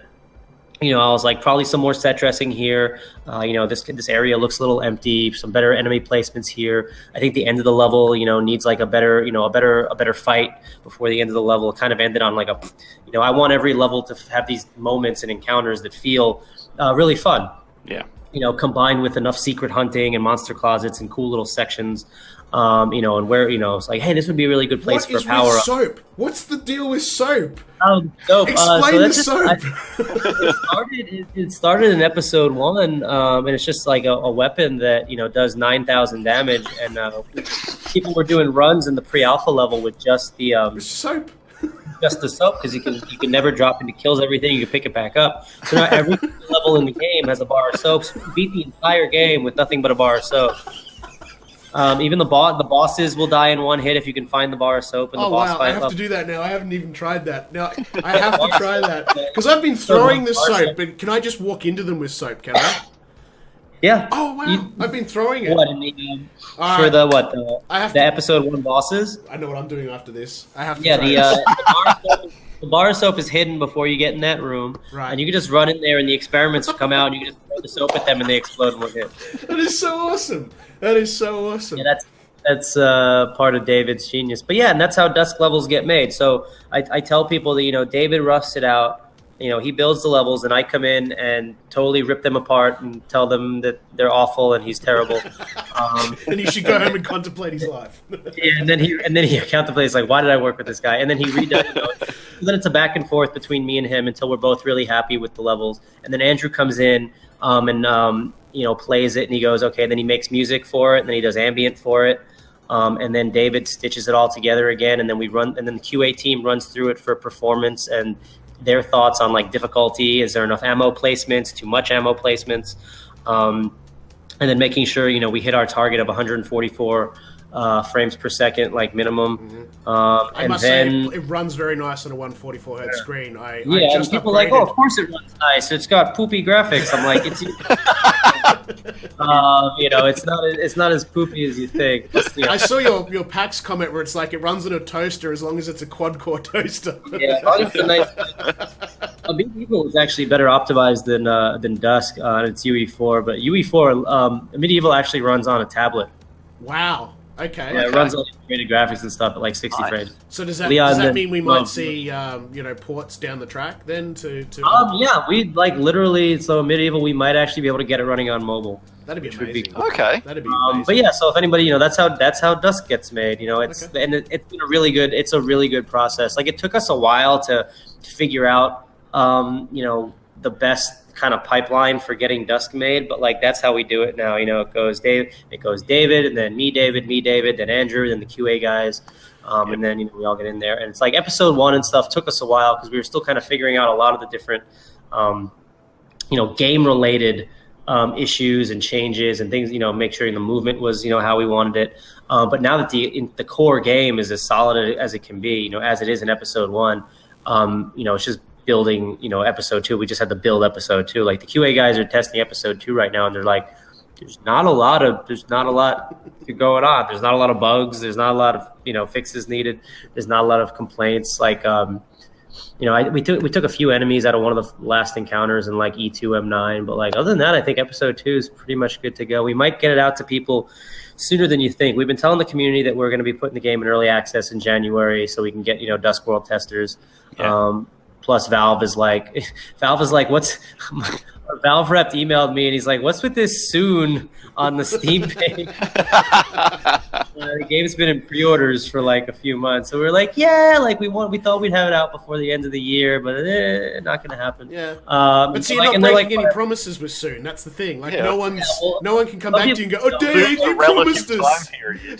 I was like, probably some more set dressing here. This area looks a little empty. Some better enemy placements here. I think the end of the level, needs a better fight before the end of the level. It kind of ended on I want every level to have these moments and encounters that feel really fun. Yeah. Combined with enough secret hunting and monster closets and cool little sections. And where, it's like, hey, this would be a really good place for a power-up. Soap? What's the deal with soap? Soap. Explain the soap. It started in episode 1, and it's just like a weapon that, does 9,000 damage, and people were doing runs in the pre-alpha level with just the soap. Just the soap, because you can never drop it. It kills everything. You can pick it back up. So now every level in the game has a bar of soap. So you beat the entire game with nothing but a bar of soap. Even the bosses will die in one hit if you can find the bar of soap in the boss fight. I have to do that now. I haven't even tried that. Now I have to try that because I've been throwing this soap. But can I just walk into them with soap? Can I? Yeah. Oh wow! I've been throwing it. What in the for the what? The episode 1 bosses. I know what I'm doing after this. I have to. Yeah. The bar of soap is hidden before you get in that room, right? And you can just run in there, and the experiments come out, and you can just throw the soap at them, and they explode in one hit. That is so awesome. That is so awesome. Yeah, that's part of David's genius. But yeah, and that's how Dusk levels get made. So I tell people that David roughs it out. He builds the levels, and I come in and totally rip them apart and tell them that they're awful and he's terrible. And he should go home and contemplate his life. Yeah, and then he contemplates why did I work with this guy? And then he redoes it. And then it's a back and forth between me and him until we're both really happy with the levels. And then Andrew comes in and plays it, and he goes, okay. Then he makes music for it, and then he does ambient for it. And then David stitches it all together again, and then the QA team runs through it for performance and their thoughts on difficulty. Is there enough ammo placements? Too much ammo placements? And then making sure we hit our target of 144 frames per second, minimum. Mm-hmm. I must say it runs very nice on a 144 hertz screen. I just people upgraded. of course it runs nice. It's got poopy graphics. I'm like, it's it's not as poopy as you think. I saw your PAX comment where it's it runs on a toaster as long as it's a quad-core toaster. Yeah, as long as it's a nice. Medieval is actually better optimized than Dusk on its UE4, but UE4 Medieval actually runs on a tablet. Wow. Okay. Yeah, it runs all the integrated graphics and stuff at 60 frames. So does that mean we might see ports down the track then to yeah, we literally, so Medieval we might actually be able to get it running on mobile. That'd be amazing. Cool. Okay. That'd be amazing. But yeah, so if anybody, that's how Dusk gets made. It's and it's been a really good process. It took us a while to figure out the best kind of pipeline for getting Dusk made, but that's how we do it now. It goes David, and then me, David, then Andrew, then the QA guys, and then we all get in there. And it's episode 1 and stuff took us a while because we were still kind of figuring out a lot of the different, game related issues and changes and things. Make sure the movement was how we wanted it. But now that the core game is as solid as it can be, as it is in episode 1, it's just building, episode 2. We just had to build episode 2. The QA guys are testing episode 2 right now, and they're there's not a lot going on. There's not a lot of bugs. There's not a lot of fixes needed. There's not a lot of complaints. Like we took a few enemies out of one of the last encounters in like E2 M9, but like other than that, I think episode 2 is pretty much good to go. We might get it out to people sooner than you think. We've been telling the community that we're going to be putting the game in early access in January, so we can get Dusk World testers. Yeah. Plus, Valve is like, what's our Valve rep emailed me and he's like, what's with this soon on the Steam page? The game's been in pre-orders for like a few months, so we're like, yeah, like we thought we'd have it out before the end of the year, but not going to happen. Yeah. But see, you're not breaking any promises with soon. That's the thing. Like no one can come back to you and go, oh, Dave, you promised us.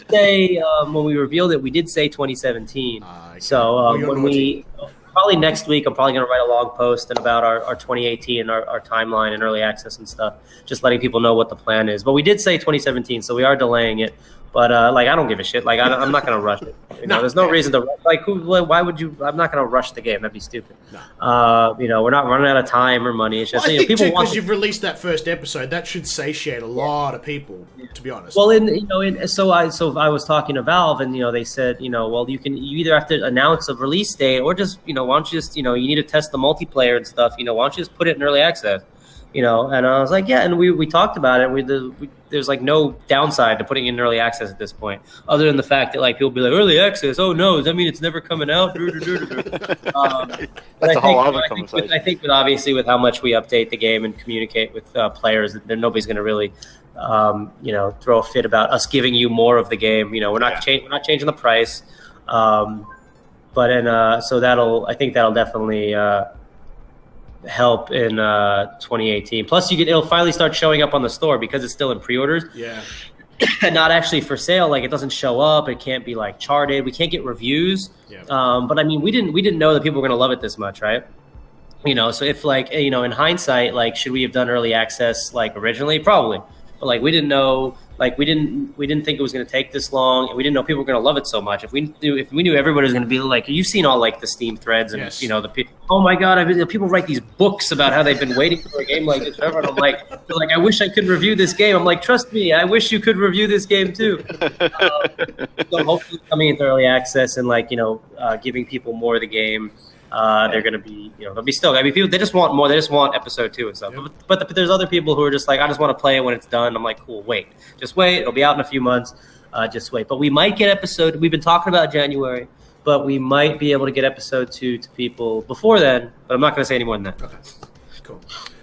Say when we revealed it, we did say 2017. Okay. So when we. Probably next week, I'm probably going to write a log post about our 2018 and our timeline and early access and stuff, just letting people know what the plan is. But we did say 2017, so we are delaying it. But I don't give a shit. Like I'm not going to rush it. There's no reason to rush. Like why would you? I'm not going to rush the game. That'd be stupid. No. We're not running out of time or money. It's just I think people because you've released that first episode, that should satiate a lot of people. To be honest. Well, so I was talking to Valve, and they said, well, you either have to announce a release date or just why don't you just you need to test the multiplayer and stuff. Why don't you just put it in early access? And I was like, yeah, and we talked about it. There's like no downside to putting it in early access at this point, other than the fact that like people be like, early access, oh no, does that mean it's never coming out? That's a whole other conversation. I think obviously with how much we update the game and communicate with players, nobody's going to really throw a fit about us giving you more of the game. We're not changing the price, so I think that'll definitely help in 2018. Plus, it'll finally start showing up on the store because it's still in pre-orders. Yeah. And not actually for sale. Like it doesn't show up. It can't be like charted. We can't get reviews. Yeah. But I mean, we didn't know that people were going to love it this much, right? So if like in hindsight, like should we have done early access like originally? Probably. But like we didn't know. Like we didn't think it was going to take this long, and we didn't know people were going to love it so much. If we knew everybody was going to be like, you've seen all like the Steam threads and yes. The people. Oh my God! People write these books about how they've been waiting for a game like this forever. And I'm like, I wish I could review this game. I'm like, trust me, I wish you could review this game too. So hopefully coming into early access and like giving people more of the game. They're going to be, they'll be stoked. I mean, people, they just want more. They just want episode 2 and stuff. Yeah. But there's other people who are just like, I just want to play it when it's done. I'm like, cool, wait. Just wait. It'll be out in a few months. Just wait. But we might get episode. We've been talking about January, but we might be able to get episode 2 to people before then. But I'm not going to say any more than that. Okay, cool.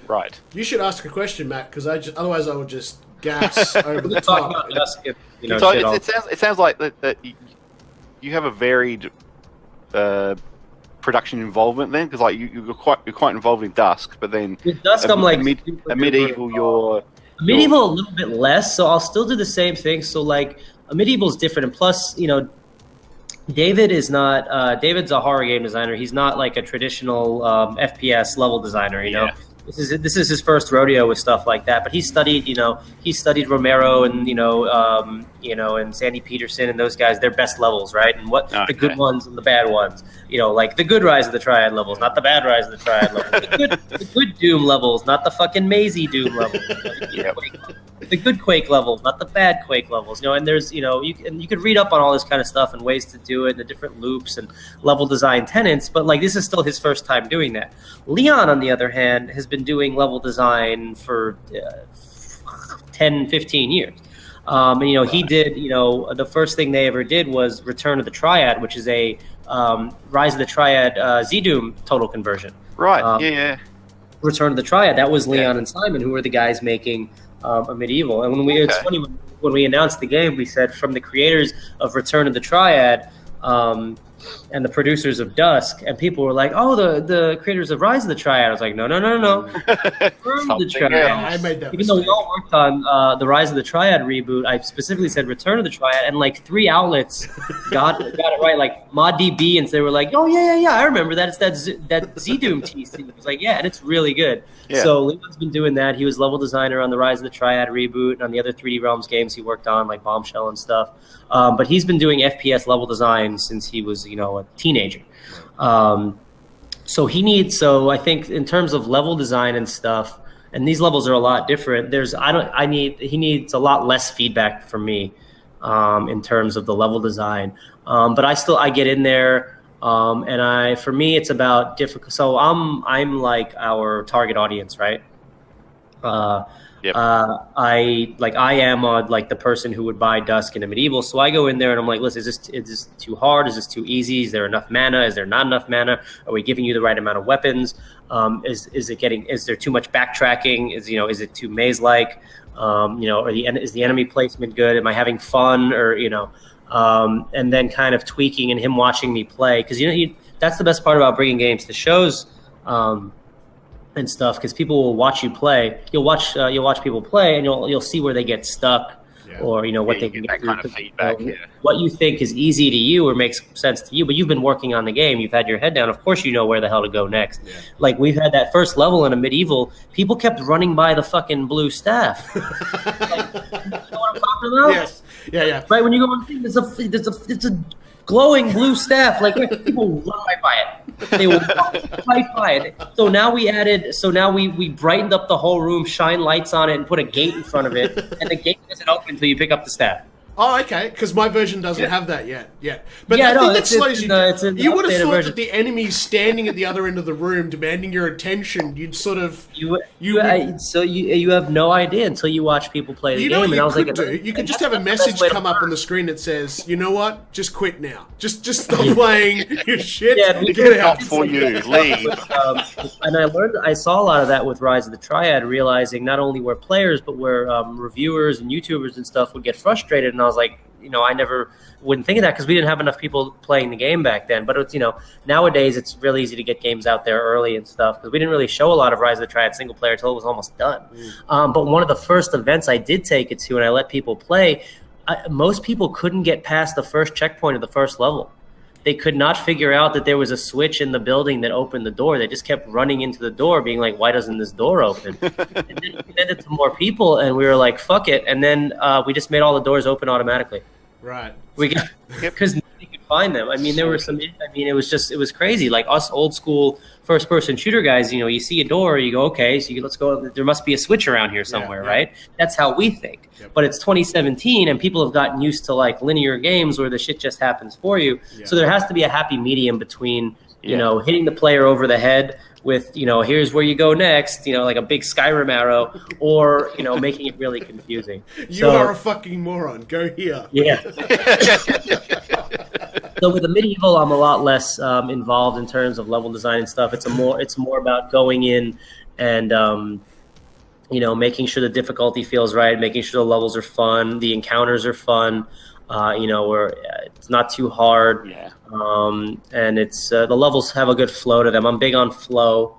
Right. You should ask a question, Matt, because otherwise I would just gas over the top. top. About Dusk if, it sounds like that you have a varied production involvement then, because like you're quite involved in Dusk, but then with Dusk I'm like a medieval a little bit less, so I'll still do the same thing. So like a medieval is different, and plus David is not David's a horror game designer. He's not like a traditional FPS level designer, Yeah. This is his first rodeo with stuff like that. But he studied Romero and and Sandy Peterson and those guys, their best levels, right? And the good ones and the bad ones. Like the good Rise of the Triad levels, not the bad Rise of the Triad levels. The good Doom levels, not the fucking Maisie Doom levels. The good Quake levels, not the bad Quake levels. And there's you could read up on all this kind of stuff and ways to do it, and the different loops and level design tenets. But like this is still his first time doing that. Leon, on the other hand, has been doing level design for 10, 15 years. And he did. The first thing they ever did was Return of the Triad, which is a Rise of the Triad Z-Doom total conversion. Right. Yeah. Return of the Triad. That was Leon and Simon, who were the guys making a medieval. And it's funny when we announced the game, we said from the creators of Return of the Triad and the producers of Dusk, and people were like, "Oh, the creators of Rise of the Triad." I was like, "No, Return of the Triad." I made that. Even though we all worked on the Rise of the Triad reboot, I specifically said Return of the Triad, and like 3 outlets got it right. Like ModDB, and they were like, "Oh yeah, I remember that. It's that Z-Doom TC." I was like, "Yeah, and it's really good." Yeah. So Leon's been doing that. He was level designer on the Rise of the Triad reboot and on the other 3D Realms games he worked on, like Bombshell and stuff. But he's been doing FPS level design since he was, a teenager. So I think in terms of level design and stuff, and these levels are a lot different. He needs a lot less feedback from me in terms of the level design. But I get in there, and for me it's about difficult. So I'm like our target audience, right? Yep. I am like the person who would buy Dusk in a medieval. So I go in there and I'm like, listen, is this too hard? Is this too easy? Is there enough mana? Is there not enough mana? Are we giving you the right amount of weapons? Is there too much backtracking? Is it too maze-like? Is the enemy placement good? Am I having fun? Or, and then kind of tweaking and him watching me play. Because, that's the best part about bringing games to shows, and stuff, because people will watch you play. You'll watch people play, and you'll see where they get stuck, or what they can get that kind of feedback. What you think is easy to you or makes sense to you, but you've been working on the game. You've had your head down. Of course, you know where the hell to go next. Yeah. Like we've had that first level in a medieval. People kept running by the fucking blue staff. You know what I'm talking about? Yes. Yeah. Right when you go, there's a glowing blue staff. Like people run right by it. They will right by it. So now we brightened up the whole room, shine lights on it, and put a gate in front of it. And the gate doesn't open until you pick up the staff. Oh, okay. Because my version doesn't have that yet. But I think that slows you down. You would have thought that the enemy's standing at the other end of the room, demanding your attention. You'd sort of you have no idea until you watch people play the game. Know what and I was you could do? You could just have a message come up on the screen that says, "You know what? Just quit now. Just stop playing your shit. Get out for you. Leave." And I saw a lot of that with Rise of the Triad, realizing not only where players but where reviewers and YouTubers and stuff would get frustrated. And I was like, I never wouldn't think of that because we didn't have enough people playing the game back then. But it's, nowadays it's really easy to get games out there early and stuff because we didn't really show a lot of Rise of the Triad single player until it was almost done. But one of the first events I did take it to and I let people play, most people couldn't get past the first checkpoint of the first level. They could not figure out that there was a switch in the building that opened the door. They just kept running into the door, being like, why doesn't this door open? And then we did it to more people, and we were like, fuck it. And then we just made all the doors open automatically. Right. Because nobody could find them. I mean, there were some. I mean, it was crazy. Like us old school first-person shooter guys, you see a door, you go, okay, so let's go. There must be a switch around here somewhere, right? That's how we think. Yep. But it's 2017, and people have gotten used to like linear games where the shit just happens for you. Yeah. So there has to be a happy medium between, hitting the player over the head with, here's where you go next, like a big Skyrim arrow, or, making it really confusing. You are a fucking moron. Go here. Yeah. So with the medieval, I'm a lot less involved in terms of level design and stuff. It's more about going in and making sure the difficulty feels right, making sure the levels are fun, the encounters are fun, where it's not too hard. Yeah. And it's the levels have a good flow to them. I'm big on flow.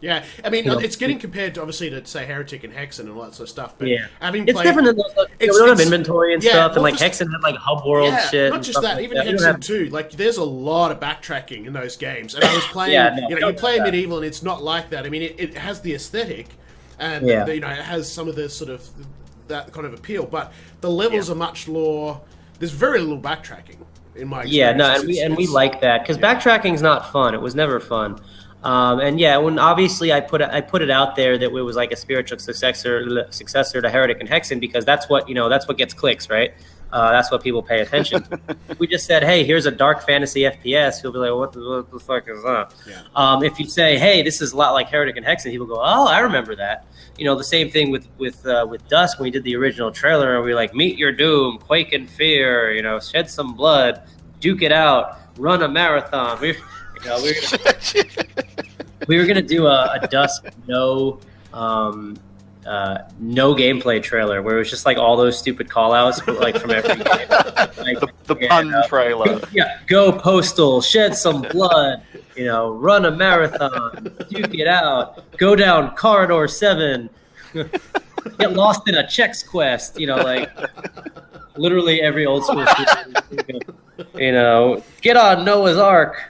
Yeah, I mean, it's getting compared to, obviously, to say Heretic and Hexen and all that sort of stuff. But having it's different than those. We don't have inventory and stuff, and like Hexen had like hub world shit. Not just that, even Hexen too. Like, there's a lot of backtracking in those games. And I was playing, you play Medieval, and it's not like that. I mean, it has the aesthetic, and it has some of the sort of that kind of appeal, but the levels are much more. There's very little backtracking in my experience. We like that because backtracking's not fun. It was never fun. When obviously I put it out there that it was like a spiritual successor to Heretic and Hexen because that's what gets clicks, right? That's what people pay attention to. If we just said, hey, here's a dark fantasy FPS, you'll be like, what the fuck is that? Yeah. If you say, hey, this is a lot like Heretic and Hexen, people go, oh, I remember that. The same thing with Dusk when we did the original trailer, and we were like, meet your doom, quake in fear, shed some blood, duke it out, run a marathon. We were gonna do a Dusk no gameplay trailer where it was just like all those stupid call outs like from every game. Like, the pun trailer. Yeah, go postal, shed some blood, run a marathon, duke it out, go down corridor 7, get lost in a Chex Quest, like literally every old school get on Noah's Ark.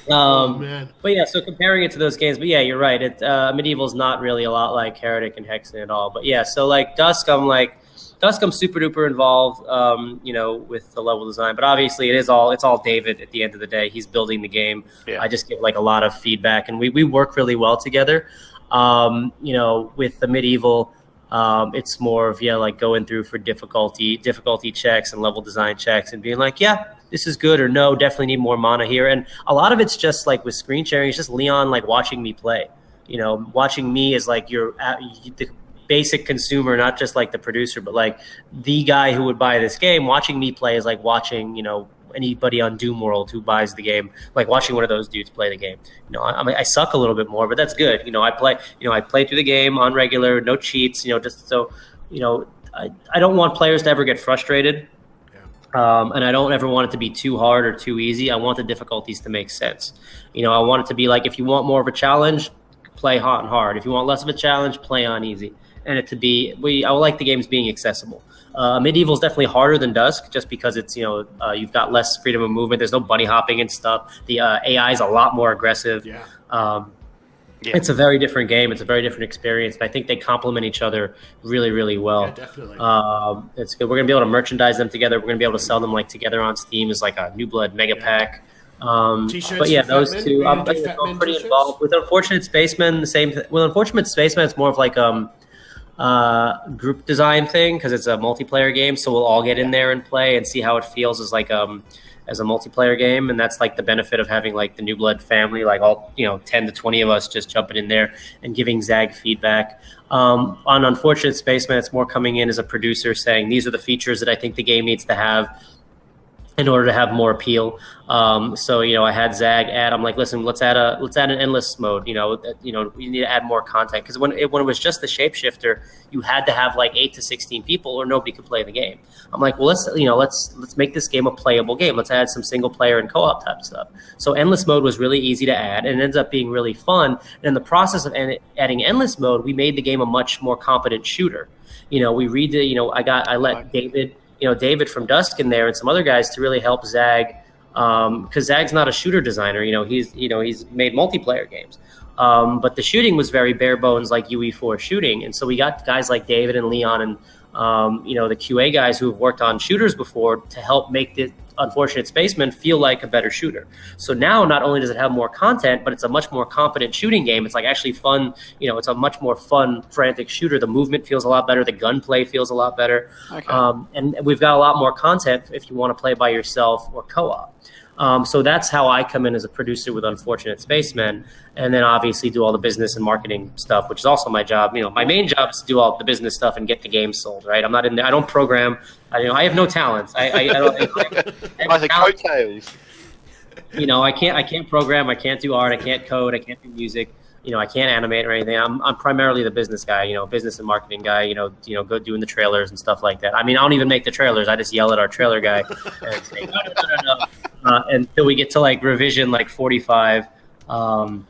Man. But yeah, so comparing it to those games, but yeah, you're right. Medieval's not really a lot like Heretic and Hexen at all. But yeah, so like Dusk, I'm like, Dusk, I'm super duper involved, with the level design. But obviously, it's all David at the end of the day. He's building the game. Yeah. I just give like a lot of feedback, and we work really well together. With the medieval, it's more of like going through for difficulty checks and level design checks, and being like, yeah, this is good, or no, definitely need more mana here. And a lot of it's just like with screen sharing, it's just Leon like watching me play. Watching me is like the basic consumer, not just like the producer, but like the guy who would buy this game. Watching me play is like watching, anybody on Doom World who buys the game, like watching one of those dudes play the game. I suck a little bit more, but that's good. I play through the game on regular, no cheats, just so, I don't want players to ever get frustrated. And I don't ever want it to be too hard or too easy. I want the difficulties to make sense. I want it to be like, if you want more of a challenge, play hot and hard. If you want less of a challenge, play on easy. And it to be, I like the games being accessible. Medieval is definitely harder than Dusk, just because it's, you've got less freedom of movement. There's no bunny hopping and stuff. The AI is a lot more aggressive. Yeah. It's a very different game. It's a very different experience. And I think they complement each other really, really well. Yeah, definitely. It's good. We're going to be able to merchandise them together. We're going to be able to sell them like together on Steam as like a New Blood mega pack. T-shirts, but those two. I'm pretty involved with Unfortunate Spacemen. The same. With Unfortunate Spacemen, it's more of like group design thing, because it's a multiplayer game. So we'll all get in there and play and see how it feels as like as a multiplayer game. And that's like the benefit of having like the New Blood family, like all 10 to 20 of us just jumping in there and giving Zag feedback. On Unfortunate Spacemen, it's more coming in as a producer saying, these are the features that I think the game needs to have in order to have more appeal. So I had Zag add. I'm like, listen, let's add an endless mode. We need to add more content, because when it was just the shapeshifter, you had to have like 8 to 16 people, or nobody could play the game. I'm like, well, let's make this game a playable game. Let's add some single player and co-op type stuff. So endless mode was really easy to add, and it ends up being really fun. And in the process of adding endless mode, we made the game a much more competent shooter. We I let David from Dusk in there and some other guys to really help Zag, because Zag's not a shooter designer. He's made multiplayer games, but the shooting was very bare bones, like UE4 shooting. And so we got guys like David and Leon and the QA guys who have worked on shooters before to help make the Unfortunate Spacemen feel like a better shooter. So now not only does it have more content, but it's a much more competent shooting game. It's like actually fun. It's a much more fun, frantic shooter. The movement feels a lot better. The gunplay feels a lot better. Okay. And we've got a lot more content if you want to play by yourself or co-op. So that's how I come in as a producer with Unfortunate Spacemen, and then obviously do all the business and marketing stuff, which is also my job. My main job is to do all the business stuff and get the game sold. Right? I'm not in there. I don't program. I have no talents. I don't. I think coattails. I can't program. I can't do art. I can't code. I can't do music. I can't animate or anything. I'm primarily the business guy, business and marketing guy, go doing the trailers and stuff like that. I don't even make the trailers. I just yell at our trailer guy and say, no. Until we get to like revision like 45. And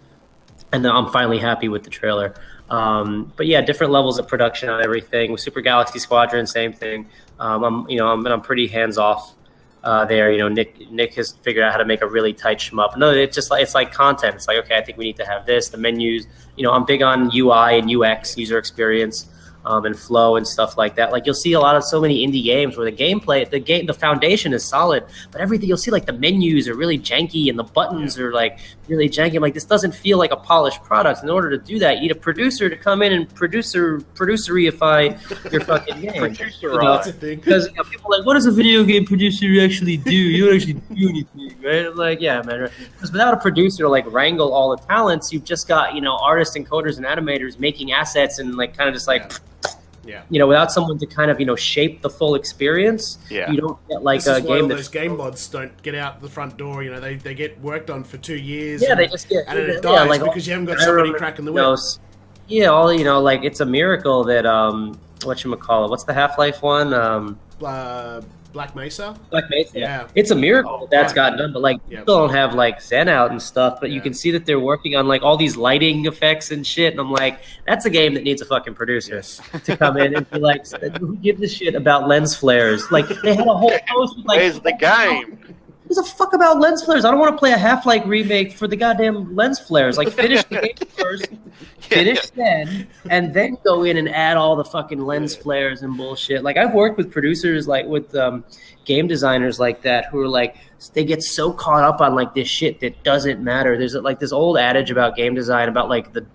then I'm finally happy with the trailer. But yeah, different levels of production on everything. With Super Galaxy Squadron, same thing. I'm pretty hands off. There, Nick has figured out how to make a really tight shmup. No, it's like content. It's like, okay, I think we need to have this, the menus. I'm big on UI and UX, user experience, and flow and stuff like that. Like you'll see so many indie games where the foundation is solid, but everything you'll see like the menus are really janky and the buttons are like really janky. I'm like, this doesn't feel like a polished product. In order to do that, you need a producer to come in and producerify your fucking game. Because people are like, what does a video game producer actually do? You don't actually do anything, right? I'm like, yeah, man. Because without a producer to like wrangle all the talents, you've just got artists and coders and animators making assets and like kind of just like. Yeah. Without someone to kind of shape the full experience, you don't get like a game. Those game mods don't get out the front door. They get worked on for 2 years. Yeah, they just get and it dies because you haven't got somebody cracking the whip. Like it's a miracle that whatchamacallit, what's the Half-Life one? Black Mesa? Black Mesa, yeah. It's a miracle that's gotten done, but like people don't have like Zen out and stuff, but you can see that they're working on like all these lighting effects and shit, and I'm like, that's a game that needs a fucking producer to come in and be like, who gives a shit about lens flares? Like they had a whole post with, like, where's the game? Who's a fuck about lens flares? I don't want to play a Half-Life remake for the goddamn lens flares. Like, finish the game first, finish then, and then go in and add all the fucking lens flares and bullshit. Like, I've worked with producers, like with game designers like that, who are like, they get so caught up on like this shit that doesn't matter. There's like this old adage about game design about like the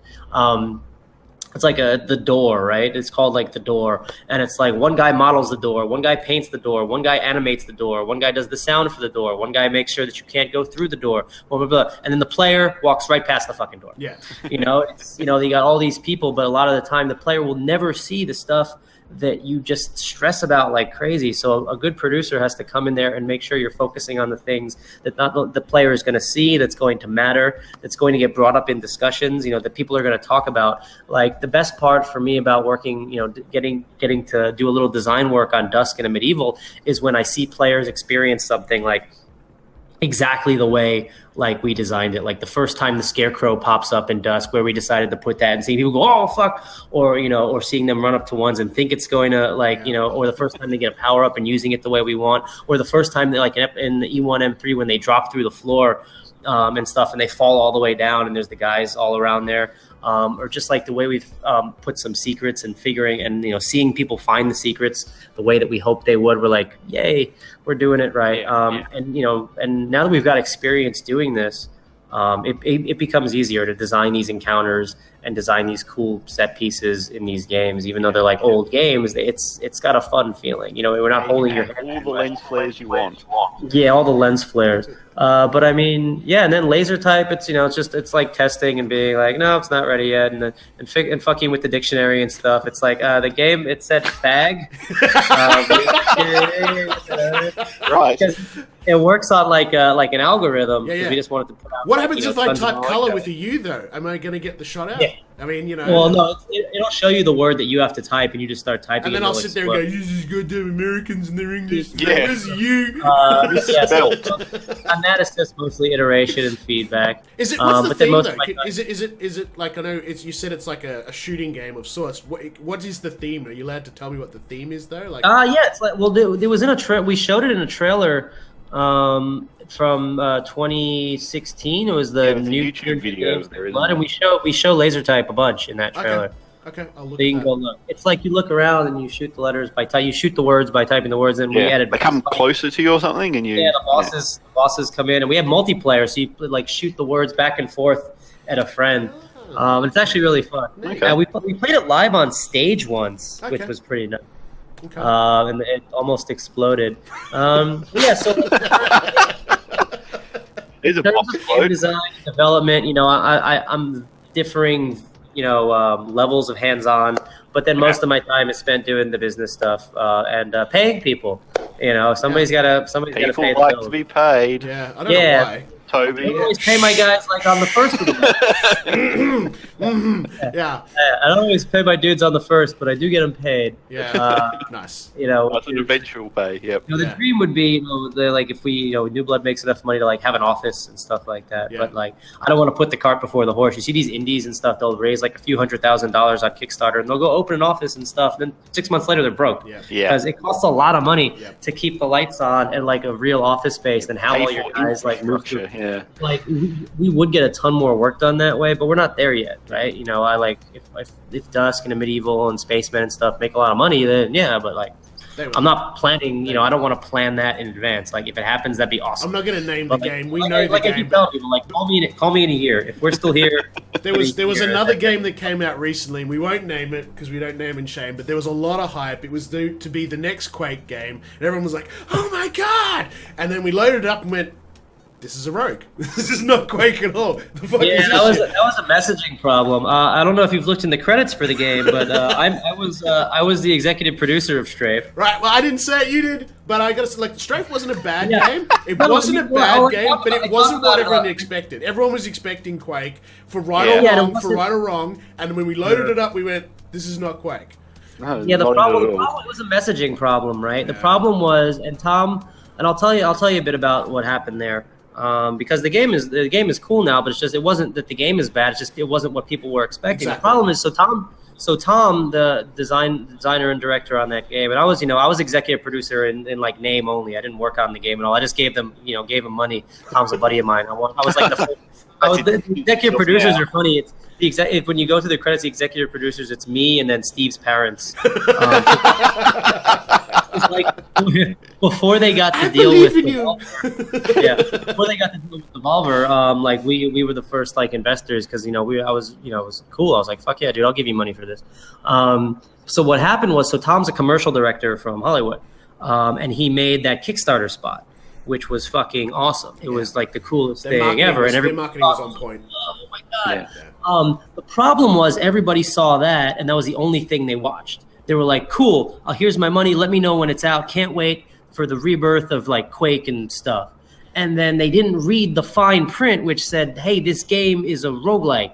it's like the door, right? It's called like the door. And it's like one guy models the door, one guy paints the door, one guy animates the door, one guy does the sound for the door, one guy makes sure that you can't go through the door, blah, blah, blah. And then the player walks right past the fucking door. Yeah. You know, you got all these people, but a lot of the time the player will never see the stuff that you just stress about like crazy. So a good producer has to come in there and make sure you're focusing on the things that not the player is going to see, that's going to matter, that's going to get brought up in discussions, that people are going to talk about. Like, the best part for me about working, getting to do a little design work on Dusk and a Medieval is when I see players experience something like exactly the way like we designed it. Like the first time the scarecrow pops up in Dusk, where we decided to put that, and seeing people go, oh fuck, or seeing them run up to ones and think it's going to or the first time they get a power up and using it the way we want, or the first time they, like in the E1 M3 when they drop through the floor and stuff and they fall all the way down and there's the guys all around there. Or just like the way we've put some secrets and figuring and, seeing people find the secrets the way that we hoped they would. We're like, yay, we're doing it right. And now that we've got experience doing this, it becomes easier to design these encounters and design these cool set pieces in these games, even though they're like old games. It's got a fun feeling. We're not holding your hand. All the lens flares you want. Yeah, all the lens flares. But I mean, yeah, and then Lazer Type, it's like testing and being like, no, it's not ready yet, and fucking with the dictionary and stuff. It's like the game, it said fag. Right. It works on like an algorithm. Yeah. We just wanted to put out. What happens if I type color with a U though? Am I going to get the shot out? Yeah. I mean, Well, no, it'll show you the word that you have to type, and you just start typing. And then I'll sit there and go, "You just goddamn Americans and their English. Yeah. Where's you?" So on that, it's just mostly iteration and feedback. Is it? What's the theme though? Time, is it like, I know you said it's like a shooting game of sorts. What is the theme? Are you allowed to tell me what the theme is though? Like, yeah, it's like, well, there was in a we showed it in a trailer. From 2016, it was the new YouTube video. And we show Lazer Type a bunch in that trailer. Okay, I'll look. So you can go look. It's like you look around and you shoot the letters you shoot the words by typing the words, and we added. They come closer to you or something, and you. Yeah, the bosses come in, and we have multiplayer, so you like shoot the words back and forth at a friend. It's actually really fun. Okay. We played it live on stage once, which was pretty nice. Okay. And it almost exploded. Yeah, so There's a game design development. I'm differing, levels of hands-on, but then most of my time is spent doing the business stuff and paying people. Somebody's got to pay the People like bills. to be paid. Yeah, I don't know why. Toby. I always pay my guys like on the first of the month. Yeah. I don't always pay my dudes on the first, but I do get them paid. Yeah. Nice. That's an eventual pay. Yep. The dream would be, like if we, New Blood makes enough money to like have an office and stuff like that. Yeah. But like, I don't want to put the cart before the horse. You see these indies and stuff; they'll raise like a few $100,000 on Kickstarter, and they'll go open an office and stuff. And then 6 months later, they're broke. Yeah. Because it costs a lot of money to keep the lights on and like a real office space, and how all your guys like move through. Yeah. Like we would get a ton more work done that way, but we're not there yet, right? I like if Dusk and a Medieval and Spacemen and stuff make a lot of money, then yeah, but like I'm not planning. I don't want to plan that in advance. Like if it happens, that'd be awesome. I'm not going to name but the game. We like, know like the I game. keep telling people, like call me in a year if we're still here. There was another game that came out recently, and we won't name it because we don't name and shame, but there was a lot of hype. It was due to be the next Quake game, and everyone was like, "Oh my god!" And then we loaded it up and went, "This is a Rogue. This is not Quake at all." The fuck is that this was a messaging problem. I don't know if you've looked in the credits for the game, but I was the executive producer of STRAFE. Right. Well, I didn't say it. You did. But I got to say, like, STRAFE wasn't a bad game. It wasn't a bad game, but it wasn't what everyone expected. Everyone was expecting Quake for right or wrong. And when we loaded it up, we went, "This is not Quake." The problem was a messaging problem, right? The problem was, and Tom, and I'll tell you a bit about what happened there. Because the game is cool now, but it's just it wasn't that the game is bad. It's just it wasn't what people were expecting. Exactly. The problem is, So Tom, the designer and director on that game, and I was executive producer in like name only. I didn't work on the game at all. I just gave them money. Tom's a buddy of mine. I was like the executive producers are funny. It's when you go through the credits, the executive producers, it's me and then Steve's parents. It's like before they got to deal with Devolver. Before they got to deal with Devolver, like we were the first like investors because it was cool. I was like, fuck yeah, dude, I'll give you money for this. So what happened was, Tom's a commercial director from Hollywood, and he made that Kickstarter spot, which was fucking awesome. It was like the coolest thing ever, and every marketing was on point. Oh my god. Yeah. The problem was everybody saw that, and that was the only thing they watched. They were like, cool, here's my money. Let me know when it's out. Can't wait for the rebirth of like Quake and stuff. And then they didn't read the fine print, which said, hey, this game is a roguelike.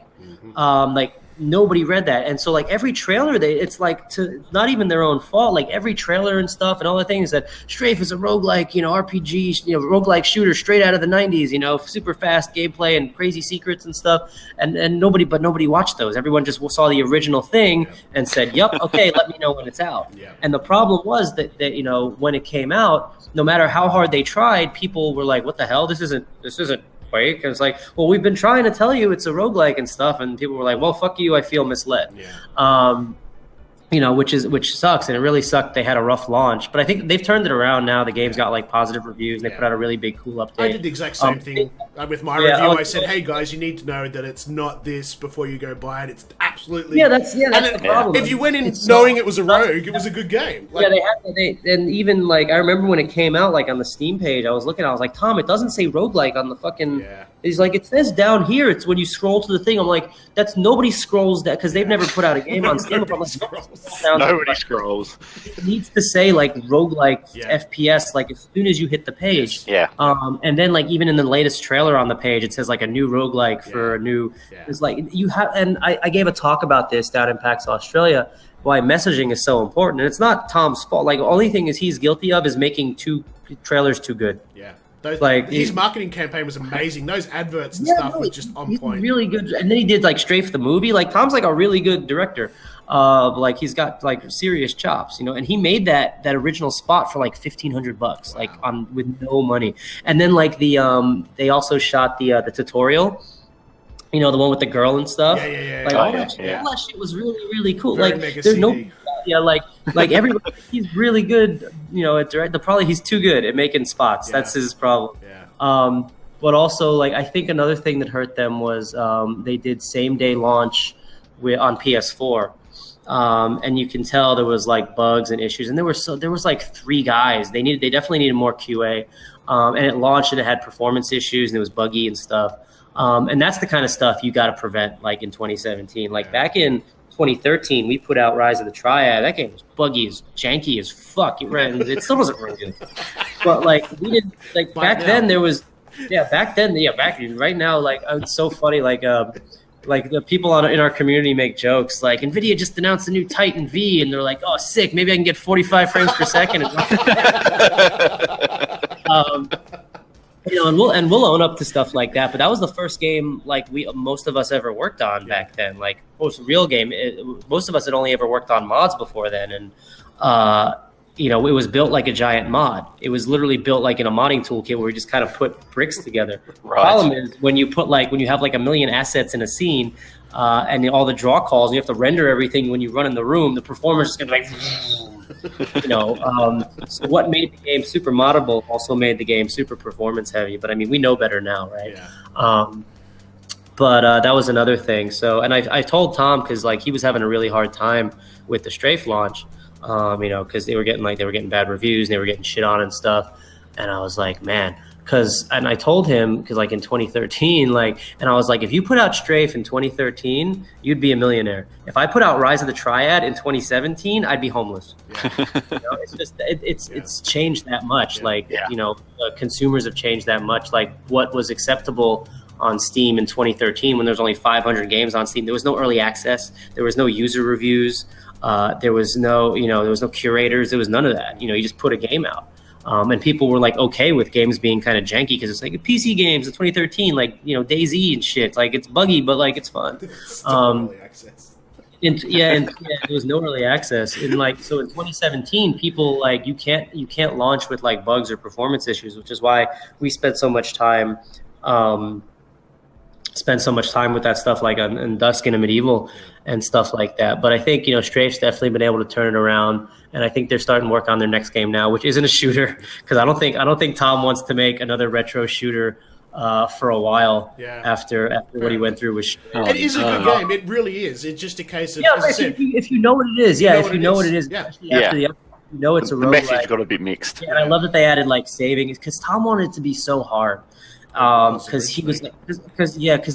Like nobody read that. And so like every trailer, it's like not even their own fault. Like every trailer and stuff and all the things that STRAFE is a roguelike, RPG, roguelike shooter straight out of the 90s, super fast gameplay and crazy secrets and stuff. And nobody watched those. Everyone just saw the original thing and said, yep, okay, let me know when it's out. And the problem was that when it came out, no matter how hard they tried, people were like, what the hell? This isn't Quake. And it's like, well, we've been trying to tell you it's a roguelike and stuff, and people were like, well, fuck you, I feel misled. Which sucks, and it really sucked. They had a rough launch, but I think they've turned it around now. The game's got like positive reviews, and they put out a really big cool update. I did the exact same thing with my review. I said, hey guys, you need to know that it's not this before you go buy it. It's absolutely that's the problem. If you went in knowing it was a rogue, it was a good game. Like, and even like I remember when it came out, like on the Steam page, I was like, Tom, it doesn't say roguelike on the fucking. He's like, it says down here. It's when you scroll to the thing. I'm like, that's nobody scrolls that because they've never put out a game on Steam. Nobody scrolls. It needs to say like roguelike FPS like as soon as you hit the page. And then like even in the latest trailer on the page, it says like a new roguelike for a new. It's like you have, and I gave a talk about this down in PAX Australia. Why messaging is so important, and it's not Tom's fault. Like the only thing is he's guilty of is making two trailers too good. His marketing campaign was amazing. Those adverts and stuff were just on point. Really good. And then he did like STRAFE the movie. Like Tom's like a really good director. Like he's got like serious chops, and he made that original spot for like $1,500, like with no money. And then like they also shot the tutorial. The one with the girl and stuff. All that shit was really, really cool. Very like there's no like everybody, he's really good, at direct. Probably he's too good at making spots. That's his problem. But also like I think another thing that hurt them was they did same day launch on PS4. And you can tell there was like bugs and issues, and there was like 3 guys. They definitely needed more QA. And it launched and it had performance issues and it was buggy and stuff. And that's the kind of stuff you got to prevent, like in 2017. Like back in 2013, we put out Rise of the Triad. That game was buggy, as janky as fuck. It still wasn't really good. But like we did, like back then there was, right now, like it's so funny. Like the people in our community make jokes like NVIDIA just announced a new Titan V, and they're like, oh, sick. Maybe I can get 45 frames per second. And we'll own up to stuff like that. But that was the first game like most of us ever worked on back then. Like most real game, most of us had only ever worked on mods before then, and it was built like a giant mod. It was literally built like in a modding toolkit where we just kind of put bricks together. The problem is when you have like a million assets in a scene, and all the draw calls, and you have to render everything when you run in the room. The performance is gonna be like. So what made the game super moddable also made the game super performance heavy. But I mean, we know better now, right? But that was another thing. So, and I told Tom because like he was having a really hard time with the STRAFE launch, because they were getting bad reviews and they were getting shit on and stuff. And I was like, man. And I told him, because like in 2013, and I was like, if you put out STRAFE in 2013, you'd be a millionaire. If I put out Rise of the Triad in 2017, I'd be homeless. It's just, it's changed that much. Consumers have changed that much. Like what was acceptable on Steam in 2013 when there was only 500 games on Steam, there was no early access. There was no user reviews. There was no curators. There was none of that. You just put a game out. And people were like okay with games being kind of janky because it's like PC games in 2013, like DayZ and shit. Like it's buggy, but like it's fun. There was no early access. In 2017, people you can't launch with like bugs or performance issues, which is why we spent so much time with that stuff like in Dusk and Medieval and stuff like that. But I think Strafe's definitely been able to turn it around, and I think they're starting to work on their next game now, which isn't a shooter, because I don't think Tom wants to make another retro shooter for a while after what he went through with It is a good game. It really is. It's just a case of if you know what it is, if you know what it is, especially after the it's a roguelike. The message got a bit mixed. Yeah, and I love that they added like saving, because Tom wanted it to be so hard. Because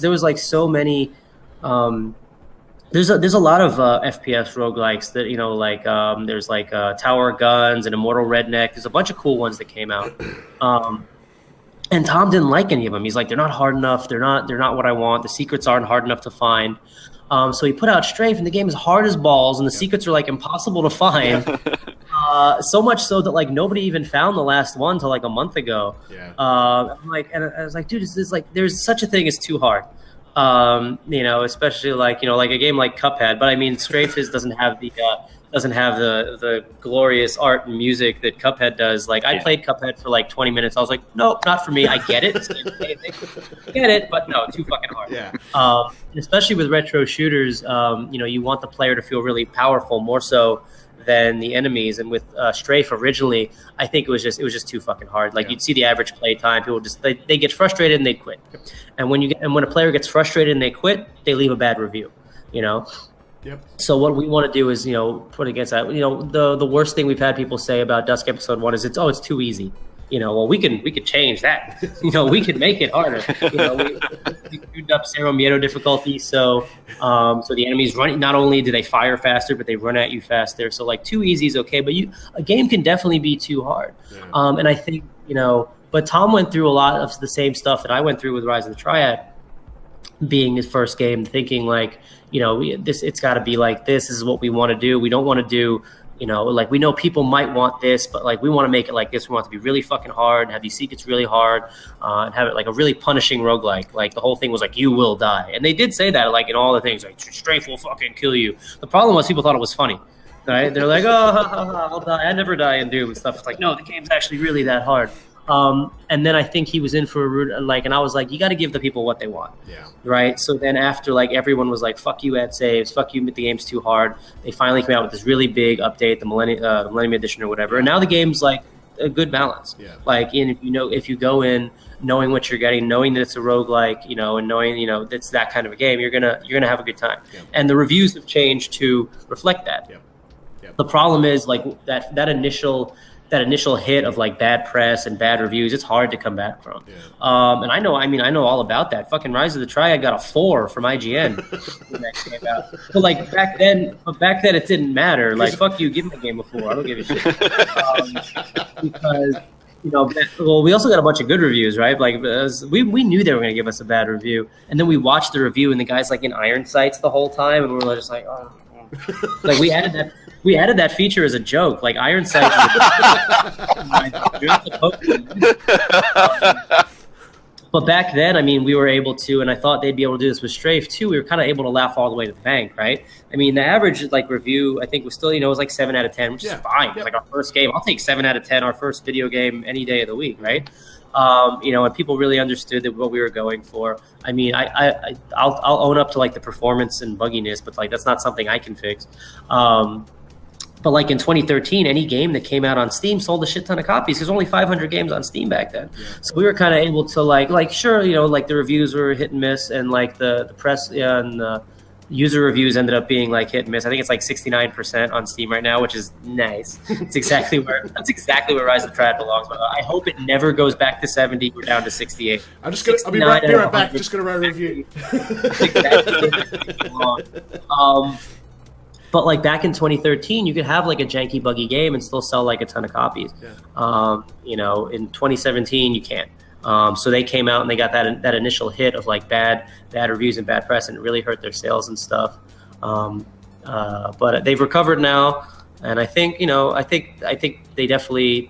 there was like so many. There's a lot of FPS roguelikes that there's like Tower of Guns and Immortal Redneck. There's a bunch of cool ones that came out. And Tom didn't like any of them. He's like, they're not hard enough. They're not what I want. The secrets aren't hard enough to find. So he put out Strafe, and the game is hard as balls, and the secrets are like impossible to find. So much so that like nobody even found the last one till like a month ago. I'm like, and I was like, dude, this is like, there's such a thing as too hard. Especially like a game like Cuphead. But I mean, Strafe doesn't have the glorious art and music that Cuphead does. Like I played Cuphead for like 20 minutes. I was like, nope, not for me. I get it. Get it, but no, too fucking hard. Especially with retro shooters, you want the player to feel really powerful, more so than the enemies. And with Strafe originally, I think it was just too fucking hard. Like you'd see the average play time, people just they get frustrated and they quit. And when a player gets frustrated and they quit, they leave a bad review. So what we want to do is put against that. The worst thing we've had people say about Dusk Episode 1 is it's too easy. Well, we could change that. We could make it harder. We tuned up Zero Miedo difficulty, so the enemies run. Not only do they fire faster, but they run at you faster. So like too easy is okay, but a game can definitely be too hard. And I think but Tom went through a lot of the same stuff that I went through with Rise of the Triad, being his first game, thinking like it's got to be like this is what we want to do. We don't want to do. Like we know people might want this, but like we want to make it like this. We want it to be really fucking hard, have these secrets really hard, and have it like a really punishing roguelike. Like the whole thing was like, you will die. And they did say that like in all the things, like Strafe will fucking kill you. The problem was people thought it was funny. Right? They're like, I'll die. I never die in Doom and stuff. It's like, no, the game's actually really that hard. And then I think he was in for a route, and I was like, you got to give the people what they want. Right. So then after like everyone was like, fuck you ad saves, fuck you, the game's too hard. They finally came out with this really big update, the Millennium Edition or whatever. And now the game's like a good balance. Like, and if you go in knowing what you're getting, knowing that it's a roguelike, and knowing, it's that kind of a game, you're going to have a good time. And the reviews have changed to reflect that. The problem is like that initial hit of like bad press and bad reviews, it's hard to come back from. And I know all about that. Fucking Rise of the Triad got a 4 from IGN when that came out. But back then it didn't matter. Like, fuck you, give my game a 4. I don't give a shit. Because we also got a bunch of good reviews, right? Like we knew they were going to give us a bad review, and then we watched the review, and the guy's like in iron sights the whole time, and we were just like, oh. Like we added that feature as a joke. Like iron sights. But back then, I mean, we were able to, and I thought they'd be able to do this with Strafe too. We were kind of able to laugh all the way to the bank, right? I mean, the average like review, I think was still, it was like 7 out of 10, which is fine. It's like our first game. I'll take 7 out of 10, our first video game any day of the week, right? And people really understood what we were going for. I mean, I'll own up to like the performance and bugginess, but like that's not something I can fix. But like in 2013, any game that came out on Steam sold a shit ton of copies. There's only 500 games on Steam back then. So we were kind of able to like sure, like the reviews were hit and miss, and like the press and the user reviews ended up being like hit and miss. I think it's like 69% on Steam right now, which is nice. That's exactly where Rise of the Triad belongs. But I hope it never goes back to 70. We're down to 68. I'll be right back. Just gonna write a review. But like back in 2013, you could have like a janky, buggy game and still sell like a ton of copies. In 2017, you can't. So they came out and they got that initial hit of like bad reviews and bad press, and it really hurt their sales and stuff. But they've recovered now, and I think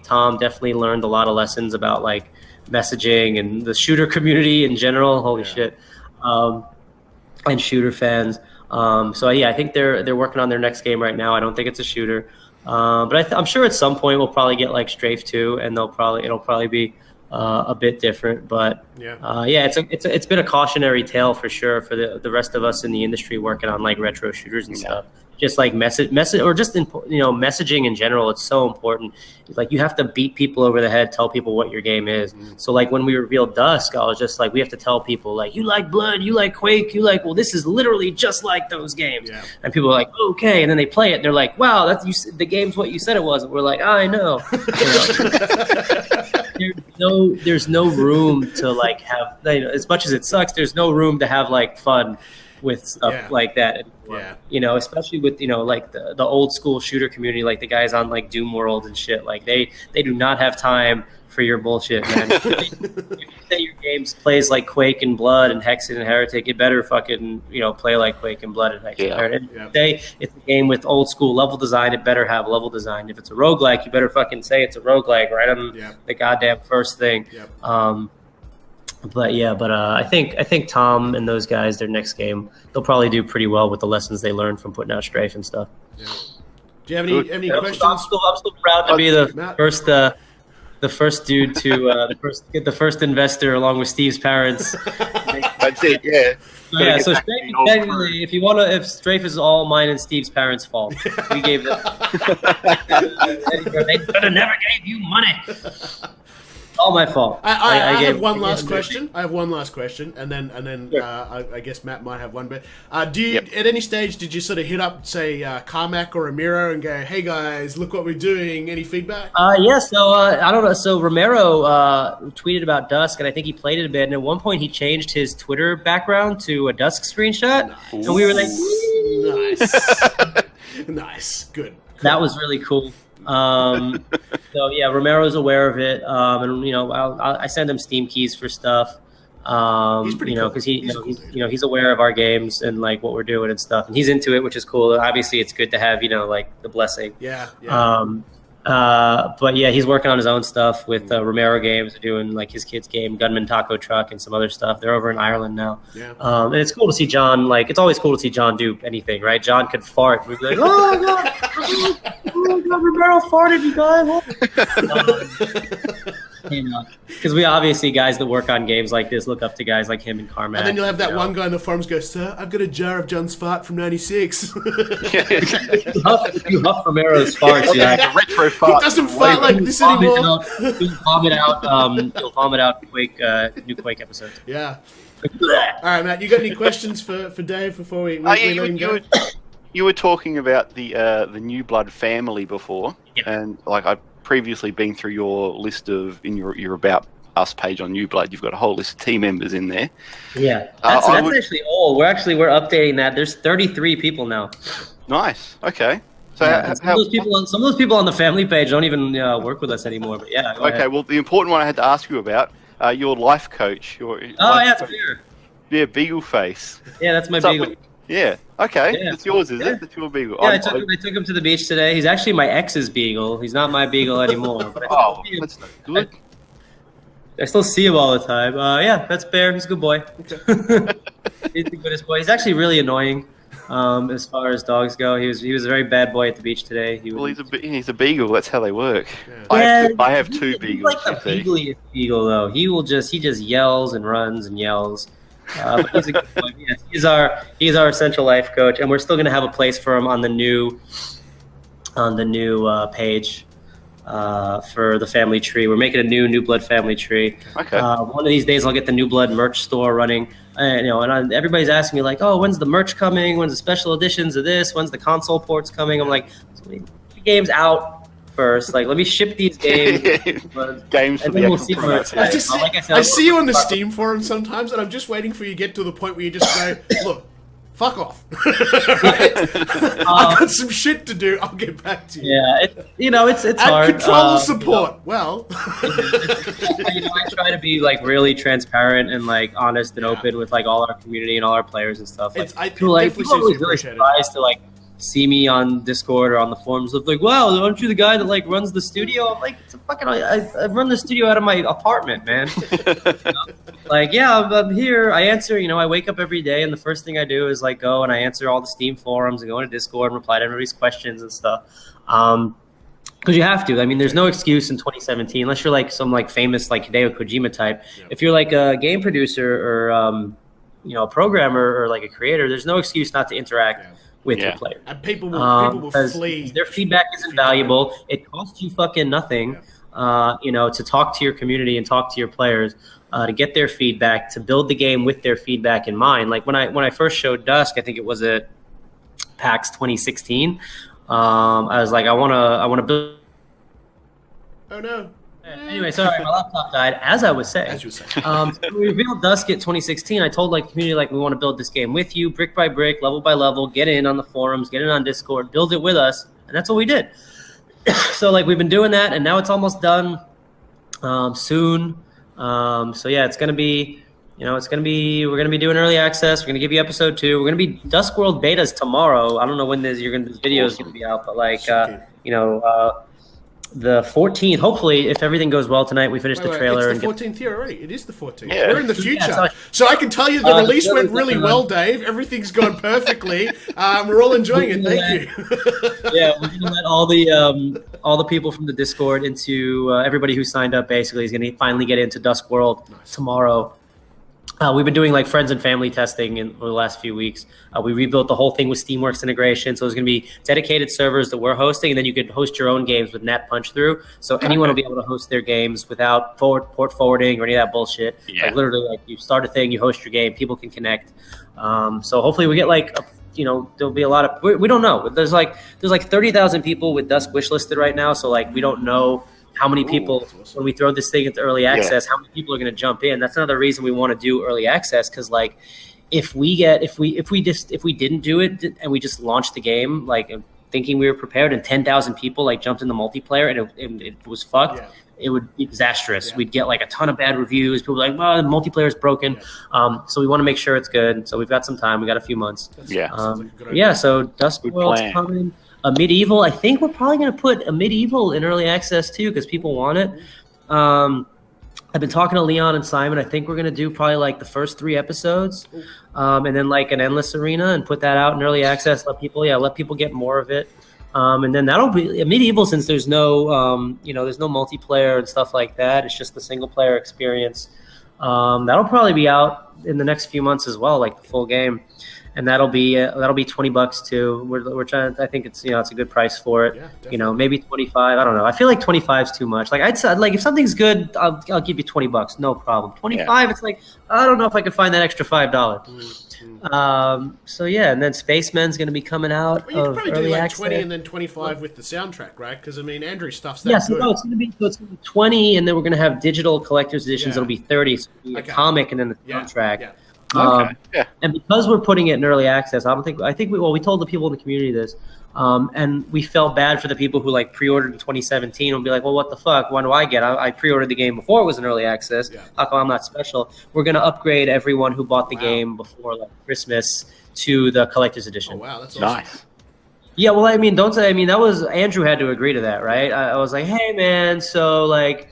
Tom definitely learned a lot of lessons about like messaging and the shooter community in general. Holy shit, and shooter fans. So yeah, I think they're working on their next game right now. I don't think it's a shooter, but I'm sure at some point we'll probably get like Strafe 2, and it'll probably be a bit different. But it's been a cautionary tale for sure for the rest of us in the industry working on like retro shooters and stuff. Just like message or just messaging in general, it's so important. Like you have to beat people over the head, tell people what your game is. So like when we revealed Dusk, I was just like, we have to tell people like, you like Blood, you like Quake, you like, well, this is literally just like those games. And people are like, okay, and then they play it and they're like, wow, the game's what you said it was. And we're like, I know. There's no room to like have, as much as it sucks, there's no room to have like fun with stuff like that anymore. Especially with like the old school shooter community, like the guys on like Doom World and shit, like they do not have time for your bullshit, man. If you say your game plays like Quake and Blood and Hexen and Heretic, it better fucking play like Quake and Blood and Hexen and Heretic. If you say it's a game with old school level design, it better have level design. If it's a roguelike, you better fucking say it's a roguelike right on the goddamn first thing. But I think Tom and those guys, their next game, they'll probably do pretty well with the lessons they learned from putting out Strafe and stuff. Do you have any questions? I'm still proud to be the first dude to the first investor along with Steve's parents. That's it, yeah. So Strafe, technically, if Strafe is all mine and Steve's parents' fault, we gave them. They could have never gave you money. All my fault. I have one last question. And then sure. I guess Matt might have one. But at any stage did you sort of hit up, say, Carmack or Romero and go, "Hey guys, look what we're doing"? Any feedback? So I don't know. So Romero tweeted about Dusk, and I think he played it a bit. And at one point, he changed his Twitter background to a Dusk screenshot, and we were like, "Nice, nice, good." That was really cool. So yeah, Romero's aware of it, and I send him Steam keys for stuff. He's pretty cool. Because he's aware of our games and like what we're doing and stuff, and he's into it, which is cool. Obviously, it's good to have like the blessing. Yeah. But yeah, he's working on his own stuff with Romero Games, doing like his kids' game, Gunman Taco Truck, and some other stuff. They're over in Ireland now. Yeah. And it's cool to see John. Like, it's always cool to see John do anything, right? John could fart. We'd be like, "Oh God, Romero farted, you guys." Because we obviously, guys that work on games like this, look up to guys like him and Carmack. And then you'll have that one guy in the forums go, "Sir, I've got a jar of John's fart from '96." You huff Romero's farts. Yeah, retro fart. He doesn't fart like this anymore. You'll vomit out new Quake episodes. Yeah. All right, Matt. You got any questions for Dave before we let him go? You were talking about the New Blood family before, and like I've previously been through your list of your About Us page on New Blood. You've got a whole list of team members in there. Yeah, that's actually old. We're updating that. There's 33 people now. Nice. Okay. So some of those people on the family page don't even work with us anymore. But yeah. Go ahead. Well, the important one I had to ask you about your life coach. Yeah, Beagle Face. Yeah, that's my Beagle. Yeah. Okay. Yeah. It's yours, is it? That's your Beagle. Yeah, I took him to the beach today. He's actually my ex's Beagle. He's not my Beagle anymore. But that's not good. I still see him all the time. That's Bear. He's a good boy. He's the goodest boy. He's actually really annoying as far as dogs go. He was a very bad boy at the beach today. He's a Beagle. That's how they work. Yeah. I have two Beagles. He's like the beagliest Beagle, though. He just yells and runs and yells. But he's a good boy. Yes, he's our essential life coach, and we're still going to have a place for him on the new page for the family tree. We're making a new Blood family tree. Okay. One of these days, I'll get the New Blood merch store running. And everybody's asking me like, "Oh, when's the merch coming? When's the special editions of this? When's the console ports coming?" I'm like, "The game's out first. Like, let me ship these games. Games for the actual product. I see you on the Steam forum sometimes, and I'm just waiting for you to get to the point where you just go, "Look, fuck off. I've got some shit to do. I'll get back to you." Yeah, it's hard. And controller support. Well, I try to be like really transparent and like honest and open with like all our community and all our players and stuff. Like, people are always really surprised to like see me on Discord or on the forums of like, wow, aren't you the guy that like runs the studio? I'm like, it's a fucking, I run the studio out of my apartment, man. Like, yeah, I'm here. I answer, I wake up every day and the first thing I do is like go and I answer all the Steam forums and go into Discord and reply to everybody's questions and stuff. Because you have to. I mean, there's no excuse in 2017 unless you're like some like famous like Hideo Kojima type. Yeah. If you're like a game producer or a programmer or like a creator, there's no excuse not to interact with your players. And people will flee. Their feedback is invaluable. It costs you fucking nothing, to talk to your community and talk to your players, to get their feedback, to build the game with their feedback in mind. Like when I first showed Dusk, I think it was at PAX 2016. I was like, I want to build. Oh no. Anyway, sorry, my laptop died. As I was saying, so we revealed Dusk at 2016. I told like the community, like, we want to build this game with you, brick by brick, level by level. Get in on the forums, get in on Discord, build it with us, and that's what we did. So like we've been doing that, and now it's almost done. Soon. So yeah, it's gonna be. We're gonna be doing early access. We're gonna give you episode 2. We're gonna be Dusk World betas tomorrow. I don't know when this video is gonna be out, but like the 14th. Hopefully, if everything goes well tonight, we finish the trailer. It's the 14th here already. It is the 14th. Yeah. We're in the future, so I can tell you the release went really well, Dave. Everything's gone perfectly. We're all enjoying it. Thank you. Yeah, we're gonna let all the people from the Discord into everybody who signed up. Basically, is gonna finally get into Dusk World tomorrow. We've been doing like friends and family testing over the last few weeks. We rebuilt the whole thing with Steamworks integration. So there's going to be dedicated servers that we're hosting, and then you could host your own games with NAT punch through. So anyone will be able to host their games without port forwarding or any of that bullshit. Yeah. Like literally, like you start a thing, you host your game, people can connect. So hopefully we get like, there'll be a lot of. We don't know. There's like 30,000 people with Dusk wishlisted right now. So like we don't know how many people, when we throw this thing into early access, how many people are going to jump in? That's another reason we want to do early access, because like if we didn't do it and we just launched the game like thinking we were prepared and 10,000 people like jumped in the multiplayer and it was fucked, it would be disastrous. Yeah. We'd get like a ton of bad reviews. People like, well, the multiplayer is broken. So we want to make sure it's good. So we've got some time. We got a few months. So Dusk World's coming. A medieval, I think we're probably going to put a medieval in early access too, because people want it. I've been talking to Leon and Simon. I think we're going to do probably like the first 3 episodes, and then like an endless arena and put that out in early access. Let people get more of it. And then that'll be a medieval, since there's no, there's no multiplayer and stuff like that. It's just the single player experience. That'll probably be out in the next few months as well, like the full game. And that'll be $20 too. We're trying. I think it's it's a good price for it. Yeah, maybe 25. I don't know. I feel like 25 is too much. Like I'd say, like if something's good, I'll give you $20, no problem. 25, it's like I don't know if I could find that extra $5. Mm-hmm. So yeah, and then Spacemen's going to be coming out. Well, you could probably do like 20 and then 25 with the soundtrack, right? Because I mean, Andrew's stuff's that good. No, it's going to be 20, and then we're going to have digital collector's editions. It'll be 30. So it'll be a comic and then the soundtrack. Yeah. And because we're putting it in early access, we told the people in the community this, and we felt bad for the people who like pre-ordered in 2017 and be like, well, what the fuck? Why do I get? I pre-ordered the game before it was in early access. Yeah. How come I'm not special? We're gonna upgrade everyone who bought the game before like Christmas to the collector's edition. Oh wow, that's awesome. Nice. Yeah, well, I mean, that was Andrew had to agree to that, right? I was like, hey man, so like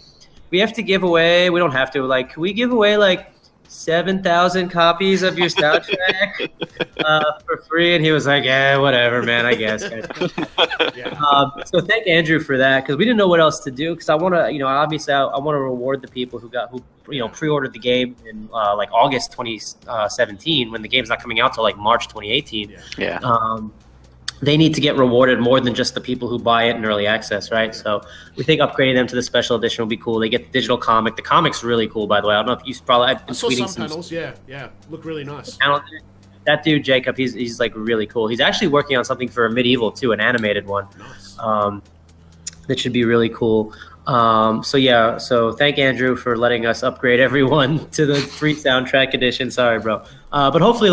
we have to give away. We don't have to. Like, can we give away like 7,000 copies of your soundtrack for free? And he was like, yeah, whatever, man, I guess. So thank Andrew for that, because we didn't know what else to do, because I want to, obviously I want to reward the people who pre-ordered the game in like August 2017, when the game's not coming out till like March 2018. They need to get rewarded more than just the people who buy it in early access, right? So we think upgrading them to the special edition will be cool. They get the digital comic. The comic's really cool, by the way. I don't know if you probably. I saw some panels. Yeah, look really nice. That dude Jacob, he's like really cool. He's actually working on something for a medieval too, an animated one. Nice. That should be really cool. So thank Andrew for letting us upgrade everyone to the free soundtrack edition. Sorry, bro. But hopefully,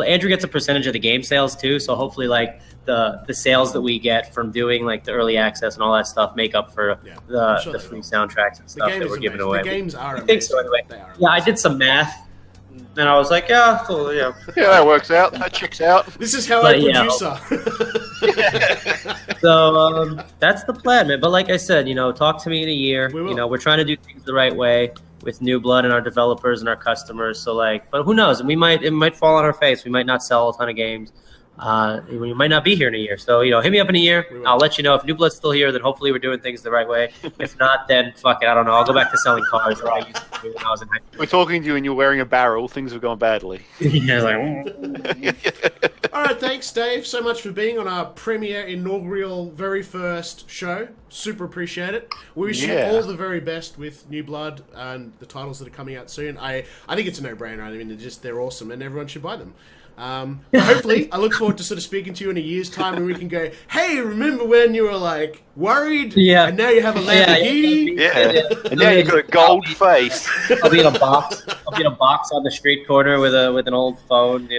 Andrew gets a percentage of the game sales too. So hopefully, like the sales that we get from doing like the early access and all that stuff make up for the free soundtracks and stuff that we're giving away. The games are amazing. I think so anyway. I did some math. And I was like, yeah, so, yeah. Yeah, that works out. That checks out. This is how But, I yeah. producer. So that's the plan, man. But like I said, talk to me in a year. We will. We're trying to do things the right way with New Blood and our developers and our customers. So but who knows? It might fall on our face. We might not sell a ton of games. We might not be here in a year. So, hit me up in a year. I'll let you know. If New Blood's still here, then hopefully we're doing things the right way. If not, then fuck it. I don't know. I'll go back to selling cars that I used to do when I was in high school. We're talking to you and you're wearing a barrel. Things have gone badly. Yeah, All right, thanks, Dave, so much for being on our premiere inaugural very first show. Super appreciate it. We wish you all the very best with New Blood and the titles that are coming out soon. I think it's a no-brainer. I mean, they're awesome, and everyone should buy them. Hopefully, I look forward to sort of speaking to you in a year's time, and we can go, hey, remember when you were like worried? Yeah. And now you have a Lamborghini. Yeah. And now you've got a gold face. I'll be in a box. On the street corner with an old phone.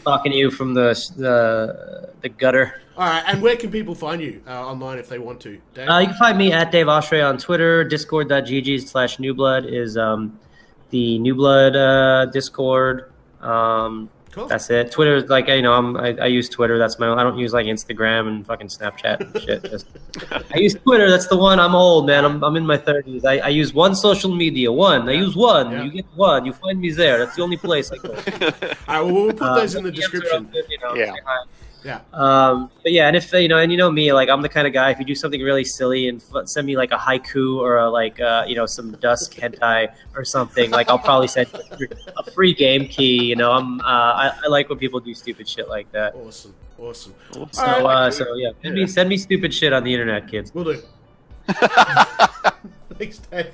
Talking to you from the gutter. All right, and where can people find you online if they want to, Dave? You can find me at Dave Oshry on Twitter. Discord.gg/newblood is the New Blood Discord. Cool. That's it. Twitter is like, I use Twitter. That's my own. I don't use like Instagram and fucking Snapchat and shit. I use Twitter. That's the one. I'm old, man. I'm in my 30s. I use one social media. I use one. Yeah. You get one. You find me there. That's the only place I go. All right, well, we'll put those in the description. Yeah. But yeah, and if and me, like I'm the kind of guy. If you do something really silly and send me like a haiku or some Dusk hentai or something, like I'll probably send you a free game key. I like when people do stupid shit like that. Awesome. So yeah, send me stupid shit on the internet, kids. We'll do. Thanks, Dave.